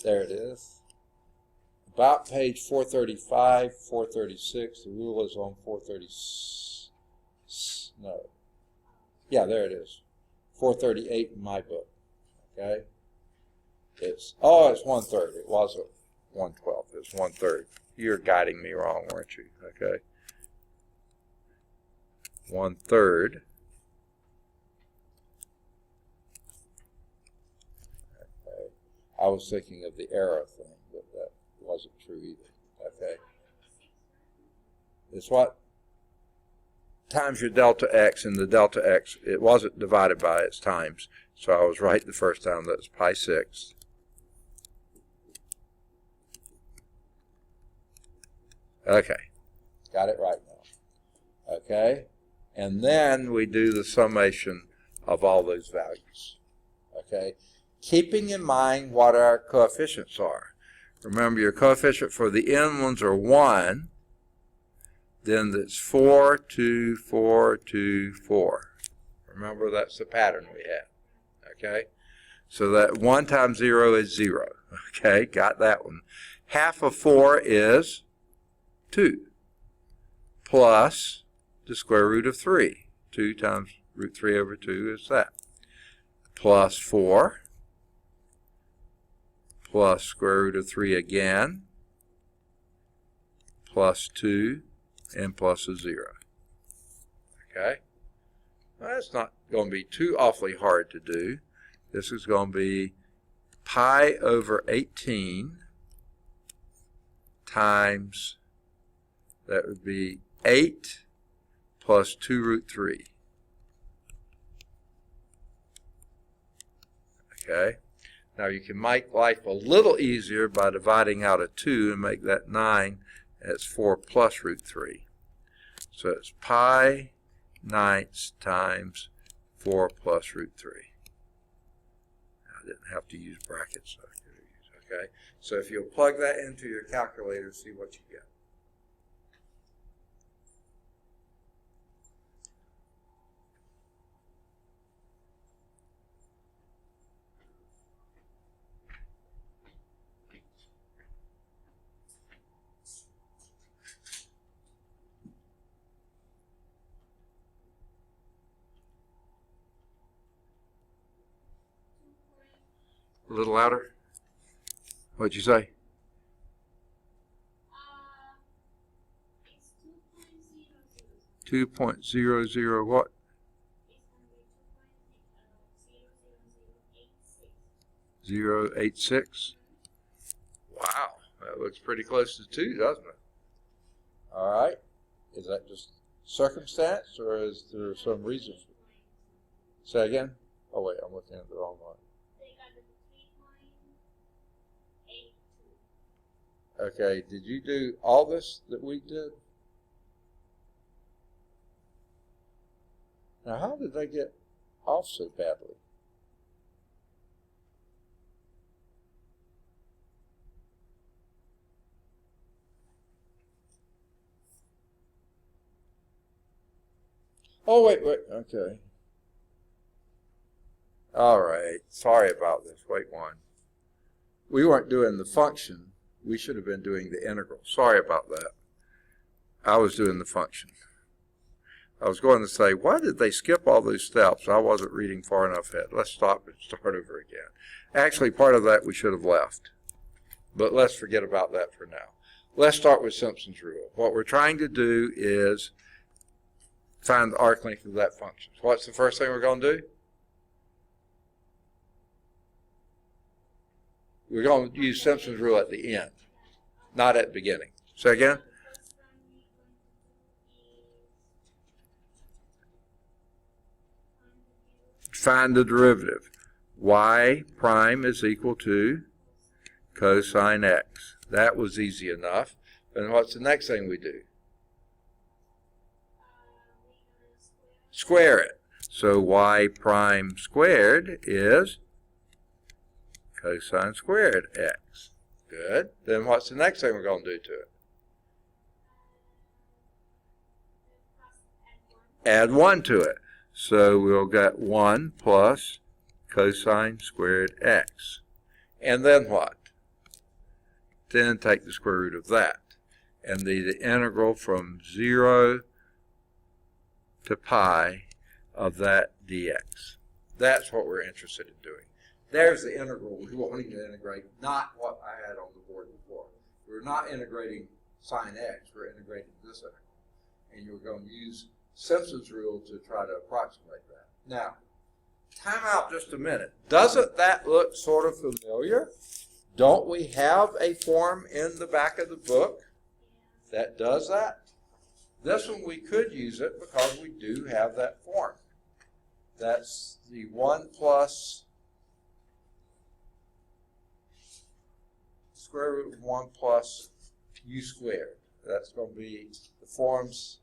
There it is. About page 435, 436. The rule is on 430. No. Yeah, there it is. 438 in my book. Okay. It's 1/3. It wasn't 1/12. It's 1/3. You're guiding me wrong, weren't you? Okay. 1/3. Okay. I was thinking of the error thing, but that wasn't true either. Okay. It's what? Times your delta x, and the delta x, it wasn't divided by its times. So I was right the first time. That's pi 6. Okay. Got it right now. Okay. And then we do the summation of all those values. Okay. Keeping in mind what our coefficients are. Remember, your coefficient for the n ones are 1. Then it's 4, 2, 4, 2, 4. Remember, that's the pattern we have. Okay? So that 1 times 0 is 0. Okay? Got that one. Half of 4 is 2. Plus the square root of 3. 2 times root 3 over 2 is that. Plus 4. Plus square root of 3 again. Plus 2. And plus a 0. Okay? Well, that's not going to be too awfully hard to do. This is going to be pi over 18 times, that would be 8 plus 2 root 3. Okay? Now you can make life a little easier by dividing out a 2 and make that 9. That's 4 plus root 3. So it's pi 9ths times 4 plus root 3. I didn't have to use brackets. So I could use, okay? So if you'll plug that into your calculator, see what you get. A little louder? What'd you say? It's 2.00 what? It's going to be 0.86. Wow, that looks pretty close to 2, doesn't it? All right. Is that just circumstance, or is there some reason? Say again? Oh, wait, I'm looking at the wrong one. They got the 3.82. Okay, did you do all this that we did? Now, how did they get off so badly? Oh, wait, okay. All right, sorry about this. Wait one. We weren't doing the function. We should have been doing the integral. Sorry about that. I was doing the function. I was going to say, why did they skip all those steps? I wasn't reading far enough ahead. Let's stop and start over again. Actually, part of that we should have left. But let's forget about that for now. Let's start with Simpson's rule. What we're trying to do is find the arc length of that function. So what's the first thing we're going to do? We're going to use Simpson's rule at the end, not at the beginning. Say again? Find the derivative. Y prime is equal to cosine x. That was easy enough. And what's the next thing we do? Square it. So y prime squared is cosine squared x. Good. Then what's the next thing we're going to do to it? Add 1 to it. So we'll get 1 plus cosine squared x. And then what? Then take the square root of that. And the integral from 0 to pi of that dx. That's what we're interested in doing. There's the integral we're wanting to integrate, not what I had on the board before. We're not integrating sine x, we're integrating this integral. And you're going to use Simpson's rule to try to approximate that. Now, time out just a minute. Doesn't that look sort of familiar? Don't we have a form in the back of the book that does that? This one we could use it because we do have that form. That's the 1 plus square root of 1 plus u squared. That's going to be the forms.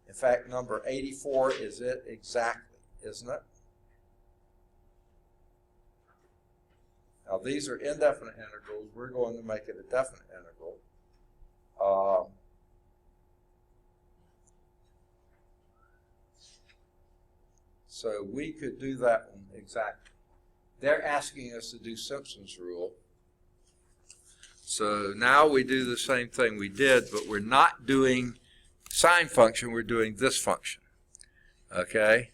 In fact, number 84 is it exactly, isn't it? Now, these are indefinite integrals. We're going to make it a definite integral. So we could do that one exactly. They're asking us to do Simpson's rule. So now we do the same thing we did, but we're not doing sine function, we're doing this function. Okay?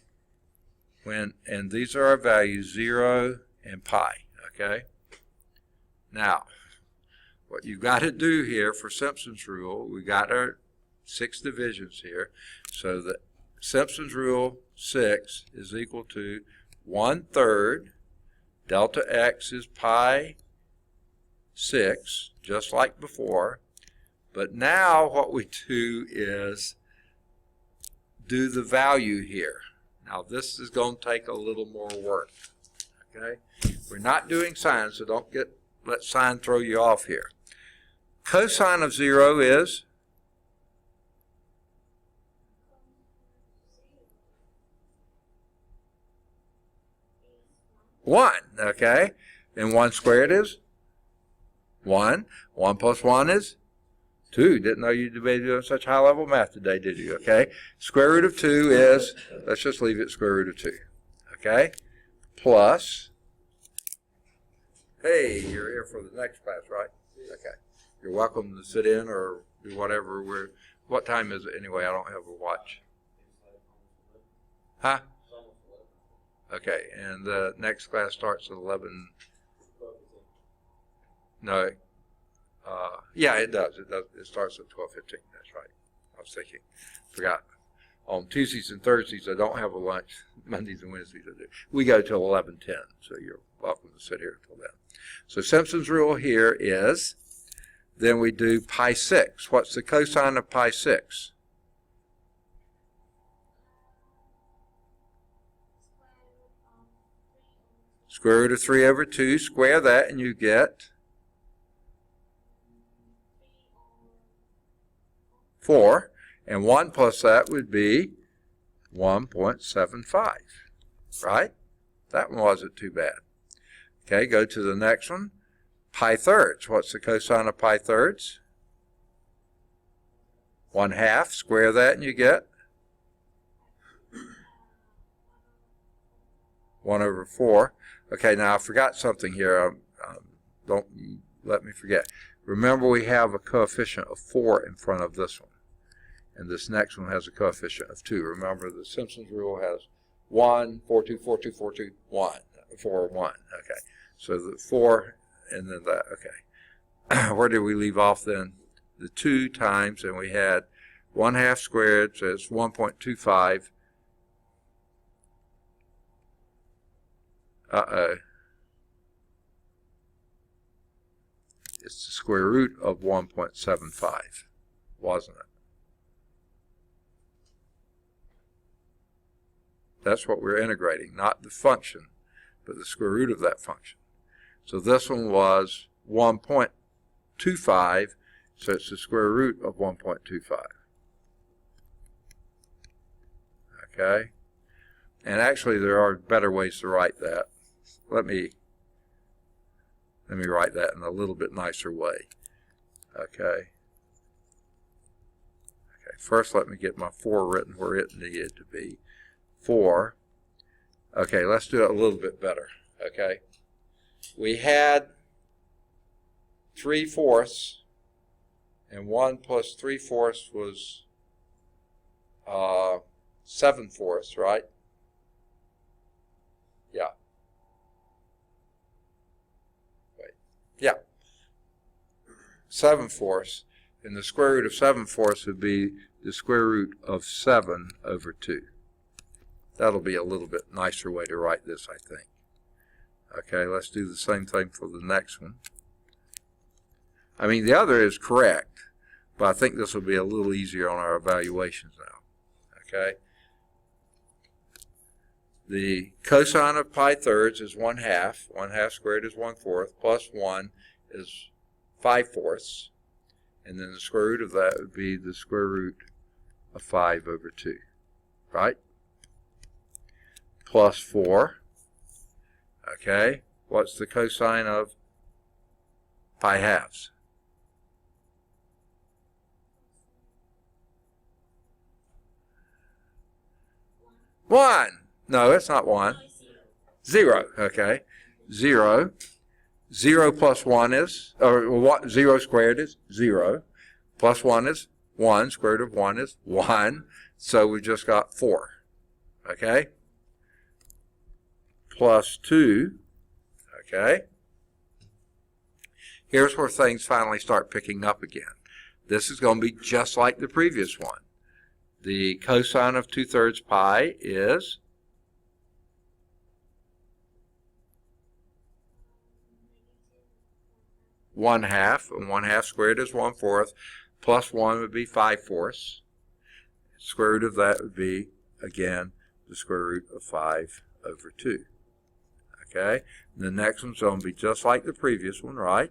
And these are our values, 0 and pi. Okay? Now, what you've got to do here for Simpson's rule, we got our 6 divisions here, so that Simpson's rule 6 is equal to 1/3 delta x is pi 6, just like before. But now what we do is do the value here. Now this is going to take a little more work. Okay? We're not doing sine, so don't let sine throw you off here. Cosine of 0 is 1. Okay? And 1 squared is 1. 1 plus 1 is 2. Didn't know you'd be doing such high-level math today, did you? Okay? Square root of 2 is, let's just leave it square root of 2. Okay? Plus, hey, you're here for the next class, right? Okay. You're welcome to sit in or do whatever. What time is it anyway? I don't have a watch. Huh? Okay, and the next class starts at 11. No, yeah, it does. It does. It starts at 12:15. That's right. I was thinking, forgot. On Tuesdays and Thursdays, I don't have a lunch. Mondays and Wednesdays, I do. We go till 11:10, so you're welcome to sit here until then. So Simpson's rule here is, then we do pi 6. What's the cosine of pi 6? Square root of 3 over 2. Square that, and you get 4. And 1 plus that would be 1.75, right? That one wasn't too bad. Okay, go to the next one. Pi thirds. What's the cosine of pi thirds? 1/2. Square that and you get 1 over 4. Okay, now I forgot something here. Don't let me forget. Remember, we have a coefficient of 4 in front of this one. And this next one has a coefficient of 2. Remember, the Simpson's rule has 1, 4, 2, 4, 2, 4, 2, 1. 4, 1. Okay. So the 4 and then that. Okay. Where did we leave off then? The 2 times, and we had 1/2 squared, so it's 1.25. It's the square root of 1.75, wasn't it? That's what we're integrating, not the function, but the square root of that function. So this one was 1.25, so it's the square root of 1.25. Okay? And actually there are better ways to write that. Let me write that in a little bit nicer way. Okay? Okay, first let me get my 4 written where it needed to be. 4. Okay, let's do it a little bit better. Okay, we had 3/4, and 1 plus 3/4 was 7/4, right? Yeah. Wait. Yeah. 7/4, and the square root of 7/4 would be the square root of 7 over 2. That'll be a little bit nicer way to write this, I think. Okay, let's do the same thing for the next one. I mean, the other is correct, but I think this will be a little easier on our evaluations now. Okay? The cosine of pi thirds is 1/2. 1/2 squared is 1/4, plus 1 is 5/4. And then the square root of that would be the square root of 5 over 2. Right? Plus 4. Okay, what's the cosine of pi halves? 1. No, it's not 1. 0. Okay, 0. 0 plus 1 is, or what? 0 squared is 0. Plus 1 is 1. Square root of 1 is 1. So we just got 4. Okay. Plus 2, okay? Here's where things finally start picking up again. This is going to be just like the previous one. The cosine of 2/3 pi is 1/2, and 1/2 squared is 1/4, plus 1 would be 5/4. Square root of that would be, again, the square root of 5 over 2. Okay, and the next one's going to be just like the previous one, right?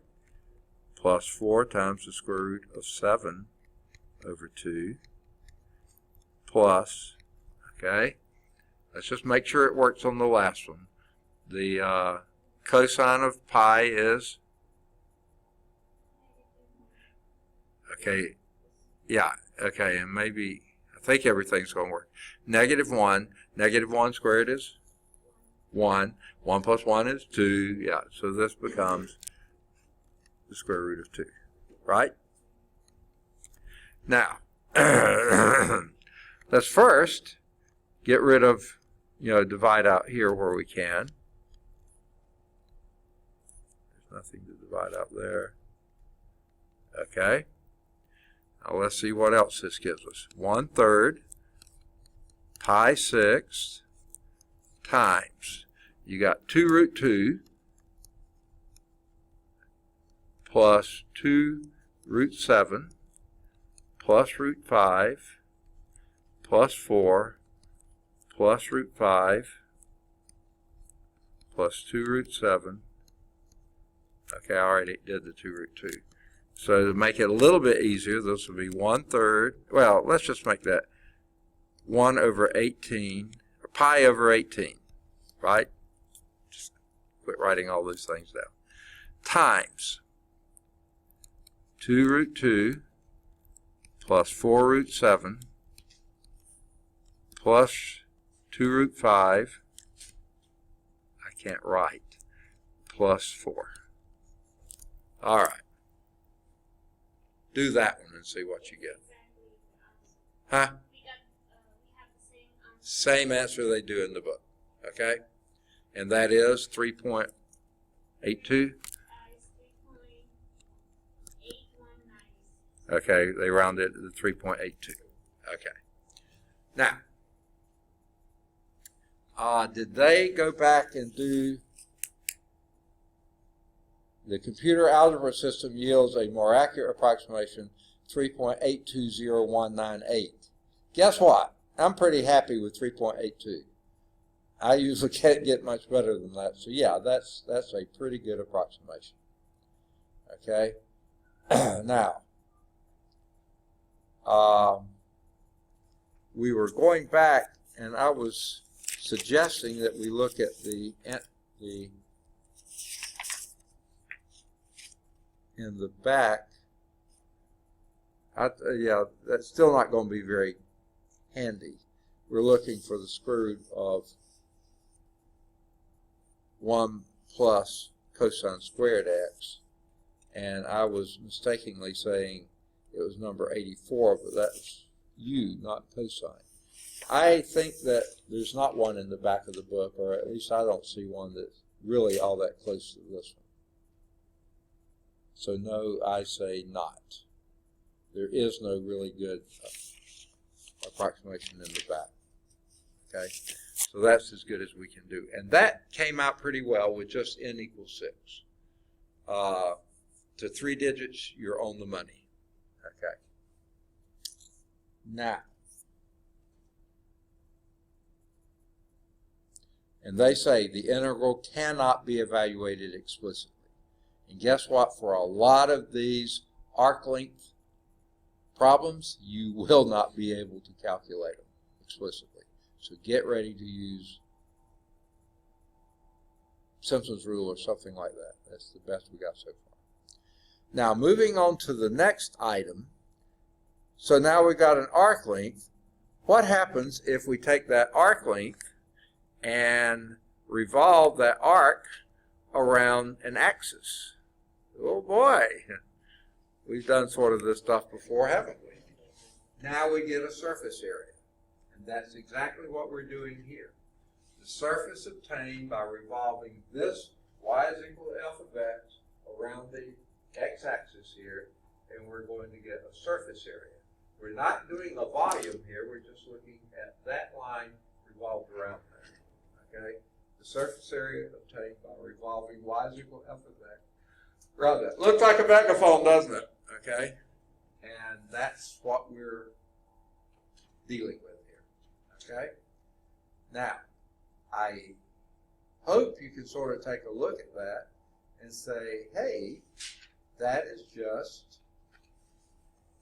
Plus 4 times the square root of 7 over 2 plus, okay, let's just make sure it works on the last one. The cosine of pi is, okay, yeah, okay, and maybe, I think everything's going to work. -1, -1 squared is 1. 1 plus 1 is 2. Yeah, so this becomes the square root of 2, right? Now, let's first get rid of divide out here where we can. There's nothing to divide out there. Okay. Now let's see what else this gives us. 1/3 pi 6 times. You got 2 root 2 plus 2 root 7 plus root 5 plus 4 plus root 5 plus 2 root 7. Okay, I already did the 2 root 2. So to make it a little bit easier, this will be 1/3. Well, let's just make that 1 over 18, or pi over 18, right? Just quit writing all those things down. Times 2 root 2 plus 4 root 7 plus 2 root 5, I can't write, plus 4. All right. Do that one and see what you get. Huh? We have the same answer. Same answer they do in the book. Okay? And that is 3.82. It's 3.819. Okay, they rounded it to 3.82. Okay. Now, did they go back and do the computer algebra system yields a more accurate approximation, 3.820198. Guess what? I'm pretty happy with 3.82. I usually can't get much better than that. So yeah, that's a pretty good approximation. Okay. Now, we were going back, and I was suggesting that we look at the in the back. Yeah, that's still not going to be very handy. We're looking for the square root of 1 plus cosine squared x, and I was mistakenly saying it was number 84, but that's u, not cosine. I think that there's not one in the back of the book, or at least I don't see one that's really all that close to this one. So no, I say not. There is no really good approximation in the back. Okay, so that's as good as we can do. And that came out pretty well with just n equals 6. To 3 digits, you're on the money. Okay. Now, and they say the integral cannot be evaluated explicitly. And guess what? For a lot of these arc length problems, you will not be able to calculate them explicitly. So get ready to use Simpson's rule or something like that. That's the best we got so far. Now, moving on to the next item. So now we've got an arc length. What happens if we take that arc length and revolve that arc around an axis? Oh boy, we've done sort of this stuff before, haven't we? Now we get a surface area, and that's exactly what we're doing here. The surface obtained by revolving this y is equal to f of x around the x-axis here, and we're going to get a surface area. We're not doing a volume here, we're just looking at that line revolved around there. Okay? The surface area obtained by revolving y is equal to f of x around that. Looks like a megaphone, doesn't it? Okay? And that's what we're dealing with here. Okay? Now, I hope you can sort of take a look at that and say, hey, that is just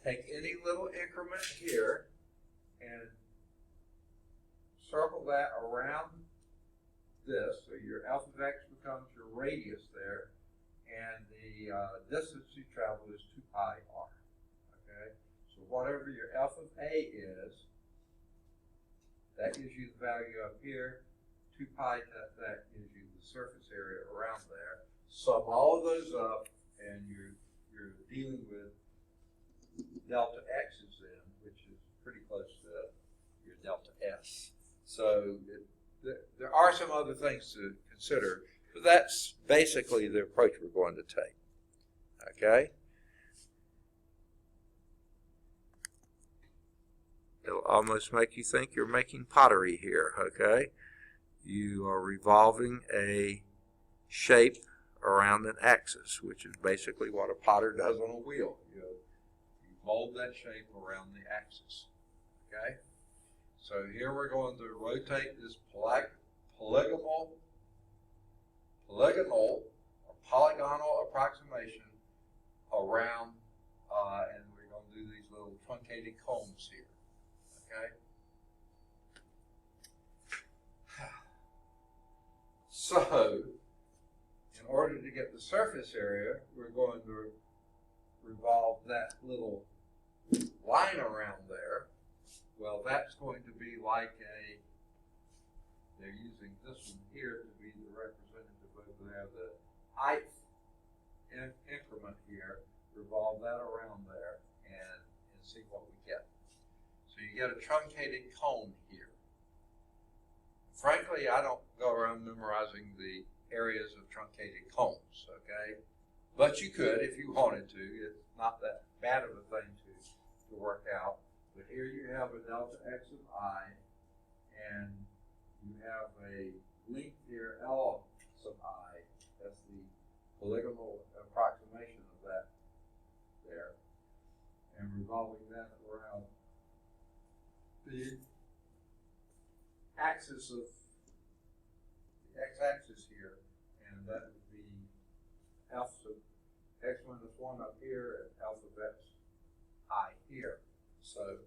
take any little increment here and circle that around this, so your alpha of x becomes your radius there, and the distance you travel is 2 pi r. Okay, so whatever your alpha of a is, that gives you the value up here. 2 pi that gives you the surface area around there. Sum all of those up, and you're dealing with delta x's then, which is pretty close to your delta s. So there are some other things to consider, but that's basically the approach we're going to take. Okay? It'll almost make you think you're making pottery here, okay? You are revolving a shape around an axis, which is basically what a potter does on a wheel. You mold that shape around the axis, okay? So here we're going to rotate this polygonal or polygonal approximation around, and we're going to do these little truncated cones here. Okay. So, in order to get the surface area, we're going to revolve that little line around there. Well, that's going to be like they're using this one here to be the representative of the height increment here. Revolve that around there and see what we get. So you get a truncated cone here. Frankly, I don't go around memorizing the areas of truncated cones, okay? But you could if you wanted to. It's not that bad of a thing to work out. But here you have a delta x of I, and you have a length here, L sub I. That's the polygonal approximation of that there. And revolving that around the axis of the x-axis here, and that would be alpha sub x minus 1 up here and alpha of x I here. So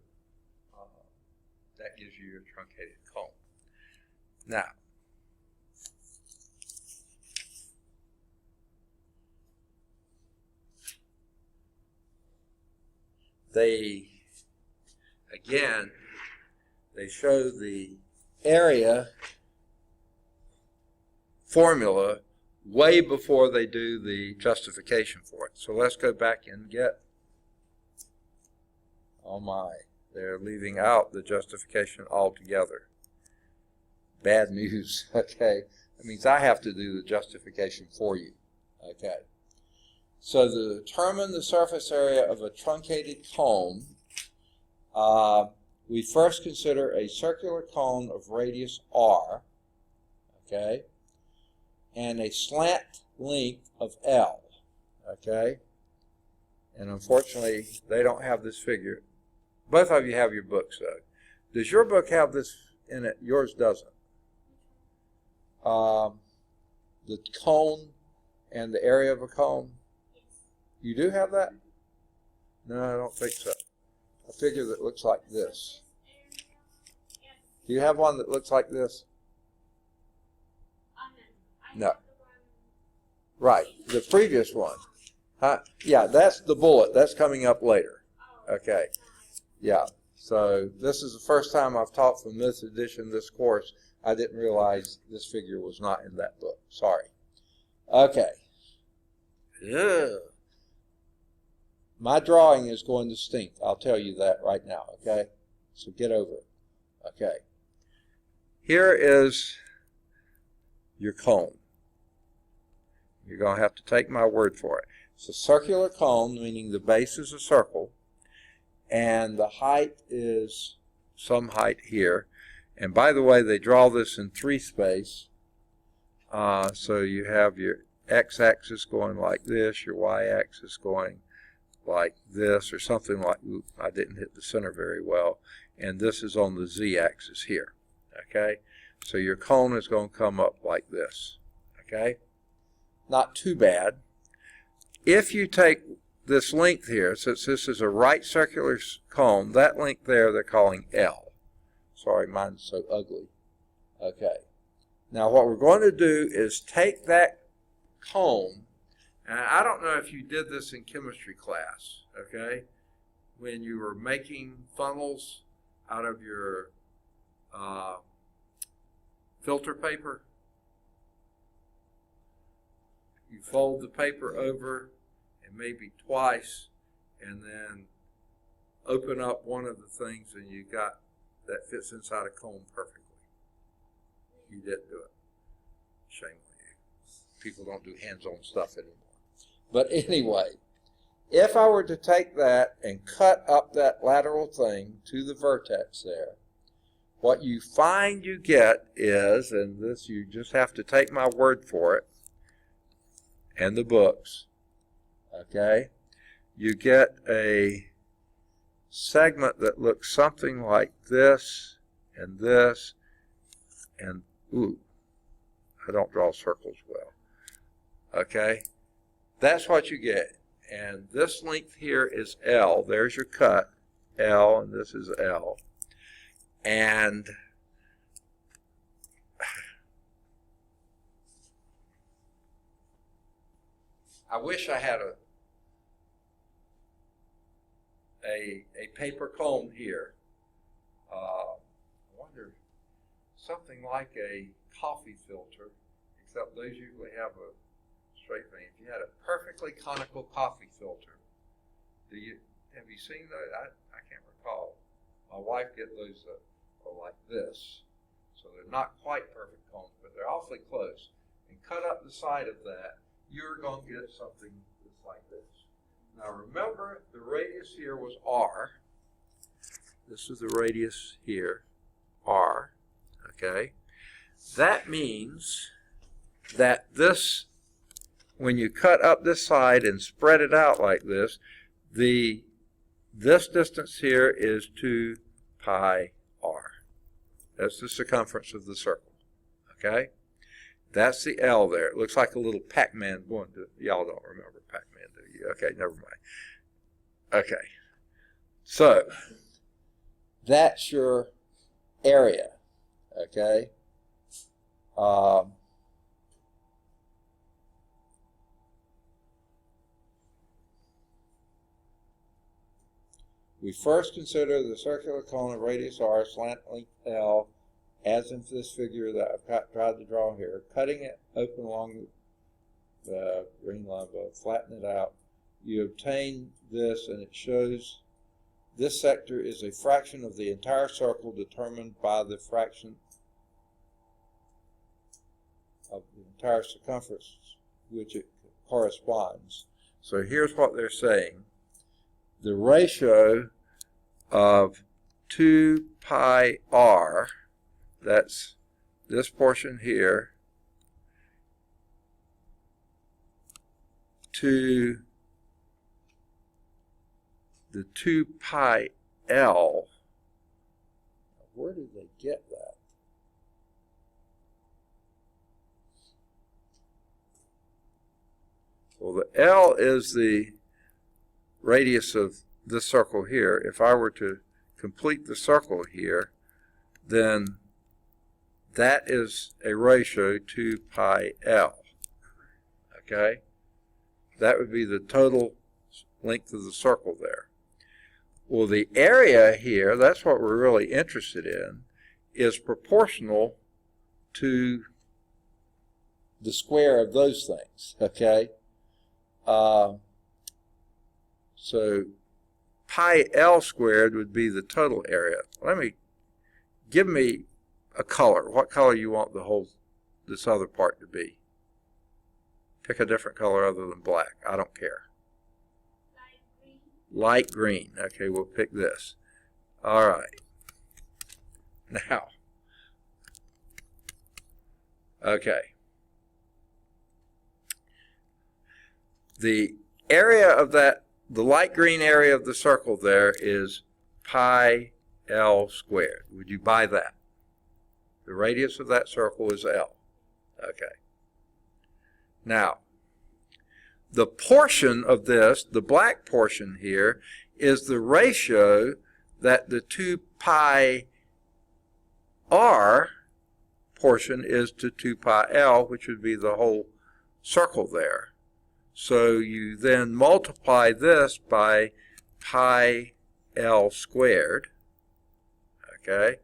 that gives you your truncated cone. Now, they show the area formula way before they do the justification for it. So let's go back and get, oh my, they're leaving out the justification altogether. Bad news, okay? That means I have to do the justification for you, okay? So to determine the surface area of a truncated cone, we first consider a circular cone of radius r, okay, and a slant length of L, okay? And unfortunately, they don't have this figure. Both of you have your books, though. Does your book have this in it? Yours doesn't. The cone and the area of a cone. You do have that? No, I don't think so. A figure that looks like this. Do you have one that looks like this? No. Right, the previous one. Huh? Yeah, that's the bullet. That's coming up later. Okay. Yeah, so this is the first time I've taught from this edition, this course. I didn't realize this figure was not in that book. Sorry. Okay. Ugh. My drawing is going to stink. I'll tell you that right now, okay? So get over it. Okay. Here is your cone. You're going to have to take my word for it. It's a circular cone, meaning the base is a circle, and the height is some height here. And by the way, they draw this in 3 space. So you have your x-axis going like this, your y-axis going like this, or something like, oops, I didn't hit the center very well, and this is on the z-axis here, okay? So your cone is going to come up like this, okay? Not too bad. If you take this length here, since this is a right circular cone, that length there they're calling L. Sorry, mine's so ugly. Okay. Now what we're going to do is take that cone, and I don't know if you did this in chemistry class, okay, when you were making funnels out of your filter paper. You fold the paper over and maybe twice, and then open up one of the things, and you got that fits inside a cone perfectly. You didn't do it. Shame on you. People don't do hands-on stuff anymore. But anyway, if I were to take that and cut up that lateral thing to the vertex there, what you find you get is, and this you just have to take my word for it, and the books, okay, you get a segment that looks something like this, and ooh, I don't draw circles well, okay, that's what you get. And this length here is L. There's your cut, L, and this is L. And I wish I had a paper comb here. I wonder, something like a coffee filter, except those usually have a straight thing. If you had a perfectly conical coffee filter, have you seen those? I can't recall. My wife get those that are like this, so they're not quite perfect cones, but they're awfully close. And cut up the side of that, you're going to get something that's like this. Now remember, the radius here was R. This is the radius here, R. Okay, that means that this, when you cut up this side and spread it out like this, this distance here is 2 pi r. That's the circumference of the circle. Okay? That's the L there. It looks like a little Pac-Man one. Y'all don't remember Pac-Man, do you? Okay, never mind. Okay. So, that's your area. Okay? We first consider the circular cone of radius r, slant length L, as in this figure that I've tried to draw here. Cutting it open along the green line above, flatten it out. You obtain this, and it shows this sector is a fraction of the entire circle determined by the fraction of the entire circumference which it corresponds. So here's what they're saying. The ratio of 2 pi r, that's this portion here, to the 2 pi l. Where did they get that? Well, the L is the radius of this circle here. If I were to complete the circle here, then that is a ratio 2 pi l. Okay? That would be the total length of the circle there. Well, the area here, that's what we're really interested in, is proportional to the square of those things. Okay? So pi l squared would be the total area. Give me a color. What color you want this other part to be? Pick a different color other than black. I don't care. Light green. Light green. Okay, we'll pick this. All right. Now, okay. The area of that, the light green area of the circle there is pi l squared. Would you buy that? The radius of that circle is L. Okay. Now, the portion of this, the black portion here, is the ratio that the 2 pi r portion is to 2 pi l, which would be the whole circle there. So you then multiply this by pi l squared. Okay?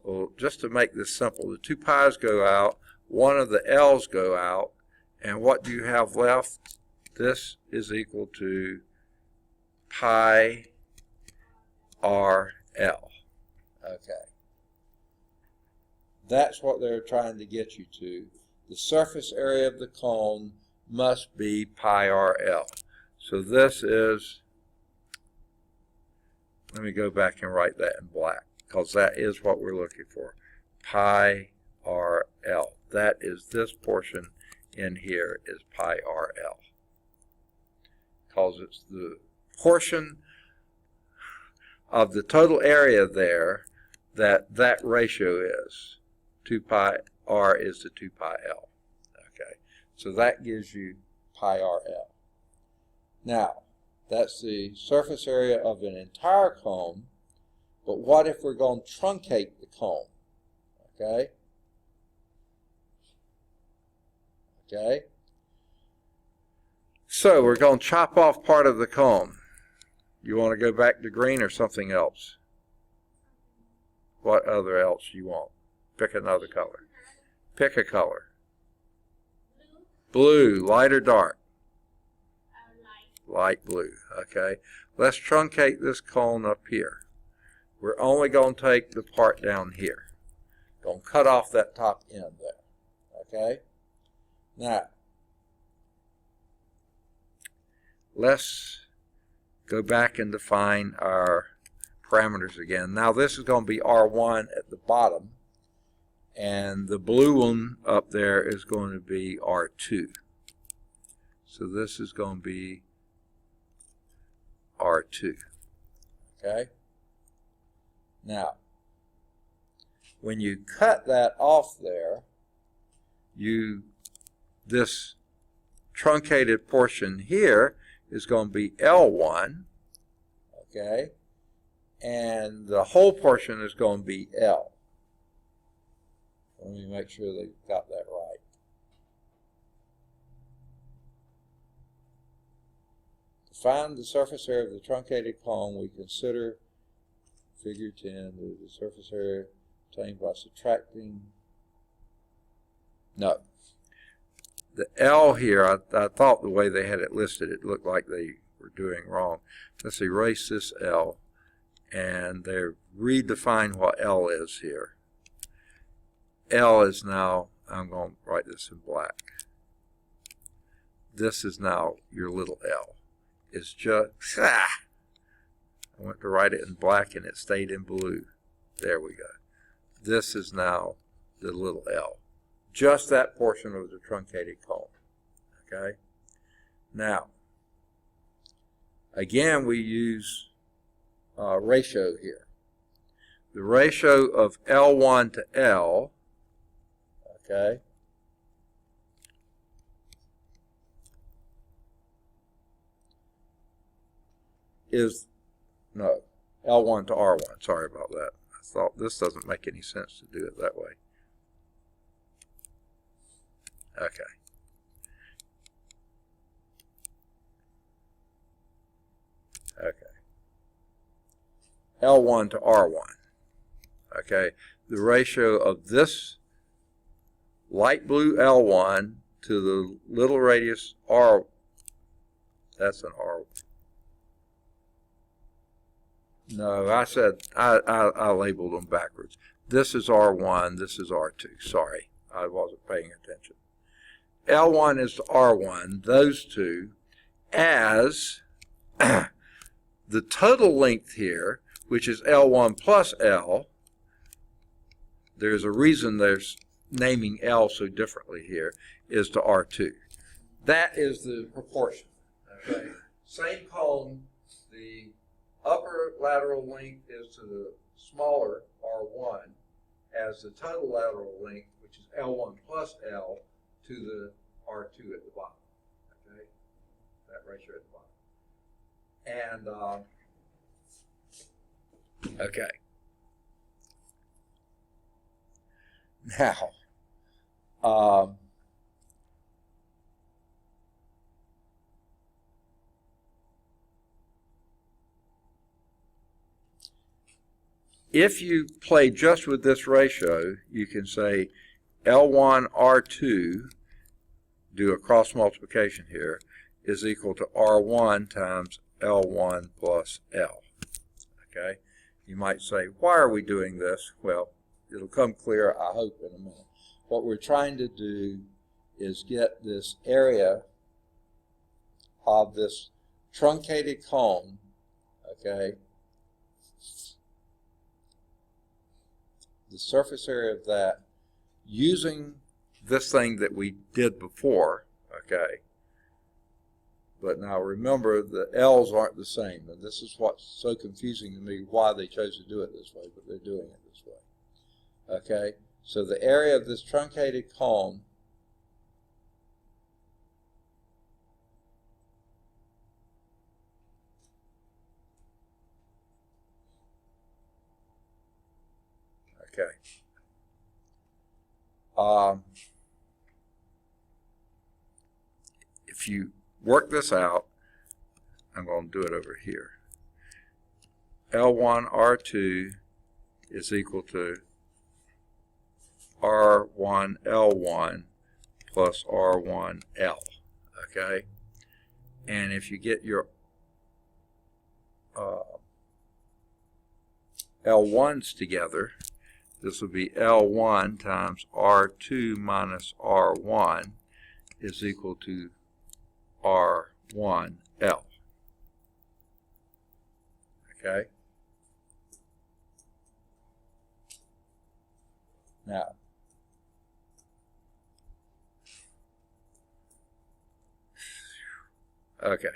Well, just to make this simple, the 2 pi's go out, one of the l's go out, and what do you have left? This is equal to pi r l. Okay. That's what they're trying to get you to. The surface area of the cone must be pi RL. So this is, let me go back and write that in black, because that is what we're looking for. Pi RL. That is this portion in here is pi RL. Because it's the portion of the total area there that ratio is. 2 pi R is to 2 pi L. Okay, so that gives you pi RL. Now, that's the surface area of an entire cone, but what if we're going to truncate the cone? Okay? Okay? So we're going to chop off part of the cone. You want to go back to green or something else? What other else you want? Pick another color. Pick a color. Blue, light or dark? Light blue. Okay. Let's truncate this cone up here. We're only going to take the part down here. Going to cut off that top end there. Okay. Now, let's go back and define our parameters again. Now this is going to be R1 at the bottom, and the blue one up there is going to be R2. So this is going to be R2. Okay? Now, when you cut that off there, this truncated portion here is going to be L1, okay? And the whole portion is going to be L. Let me make sure they got that right. To find the surface area of the truncated cone, we consider figure 10, the surface area obtained by subtracting. No. The L here, I thought the way they had it listed, it looked like they were doing wrong. Let's erase this L, and they redefine what L is here. L is now, I'm going to write this in black. This is now your little L. It's just, I went to write it in black and it stayed in blue. There we go. This is now the little L. Just that portion of the truncated cone. Okay? Now, again, we use ratio here. The ratio of L1 to L, okay, is, no, L1 to R1. Sorry about that. I thought this doesn't make any sense to do it that way. Okay. Okay. L1 to R1. Okay. The ratio of this light blue L1 to the little radius R, that's an R. No, I said, I labeled them backwards. This is R1, this is R2. Sorry, I wasn't paying attention. L1 is to R1, those two, as the total length here, which is L1 plus L. There's a reason there's naming L so differently here, is to R2. That is the proportion. Okay. Same cone, the upper lateral length is to the smaller R1 as the total lateral length, which is L1 plus L, to the R2 at the bottom. Okay, that ratio at the bottom. And okay, now if you play just with this ratio, you can say L1 R2, do a cross multiplication here, is equal to R1 times L1 plus L. Okay? You might say, why are we doing this? Well, it'll come clear, I hope, in a minute. What we're trying to do is get this area of this truncated cone, okay, the surface area of that, using this thing that we did before, okay. But now remember, the L's aren't the same, and this is what's so confusing to me, why they chose to do it this way, but they're doing it this way. Okay, so the area of this truncated cone okay. If you work this out, I'm going to do it over here. L1 R2 is equal to R1 L1 plus R1 L. Okay, and if you get your L1s together, this will be L1 times R2 minus R1 is equal to R1L. Okay? Now, okay.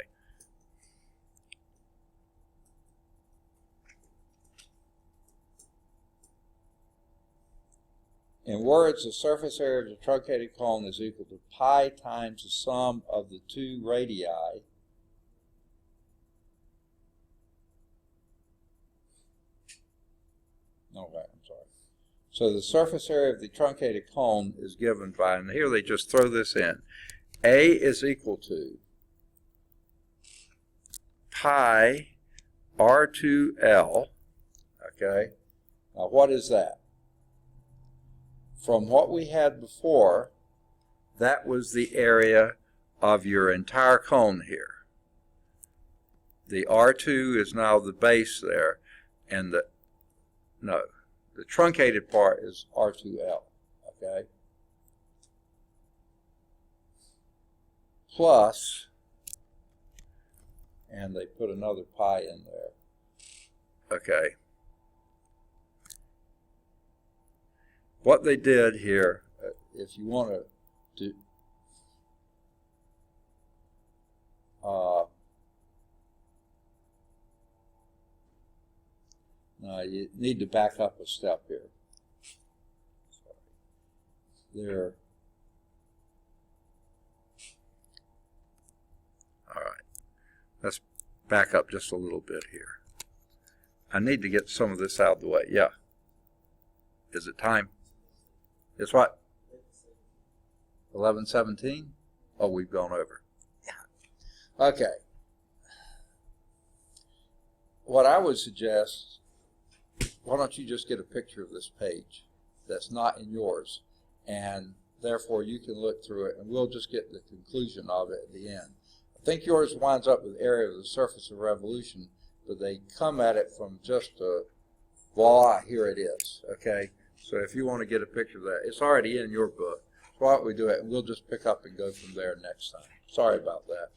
In words, the surface area of the truncated cone is equal to pi times the sum of the two radii So the surface area of the truncated cone is given by, and here they just throw this in, A is equal to pi R2L, okay? Now what is that? From what we had before, that was the area of your entire cone here. The R2 is now the base there, and the truncated part is R2L, okay? Plus, and they put another pi in there, okay? What they did here, if you want to do, you need to back up a step here. There. All right. Let's back up just a little bit here. I need to get some of this out of the way. Yeah. Is it time? It's what? 11:17? Oh, we've gone over. Yeah. Okay. What I would suggest, why don't you just get a picture of this page that's not in yours, and therefore you can look through it, and we'll just get the conclusion of it at the end. I think yours winds up with area of the surface of revolution, but they come at it from just a, voila, here it is, okay? So if you want to get a picture of that, it's already in your book. So why don't we do it, and we'll just pick up and go from there next time. Sorry about that.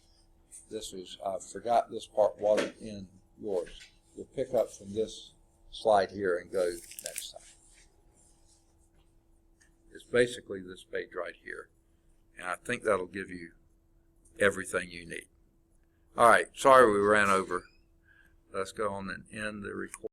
This was, I forgot this part wasn't in yours. We'll pick up from this slide here and go next time. It's basically this page right here. And I think that'll give you everything you need. All right, sorry we ran over. Let's go on and end the recording.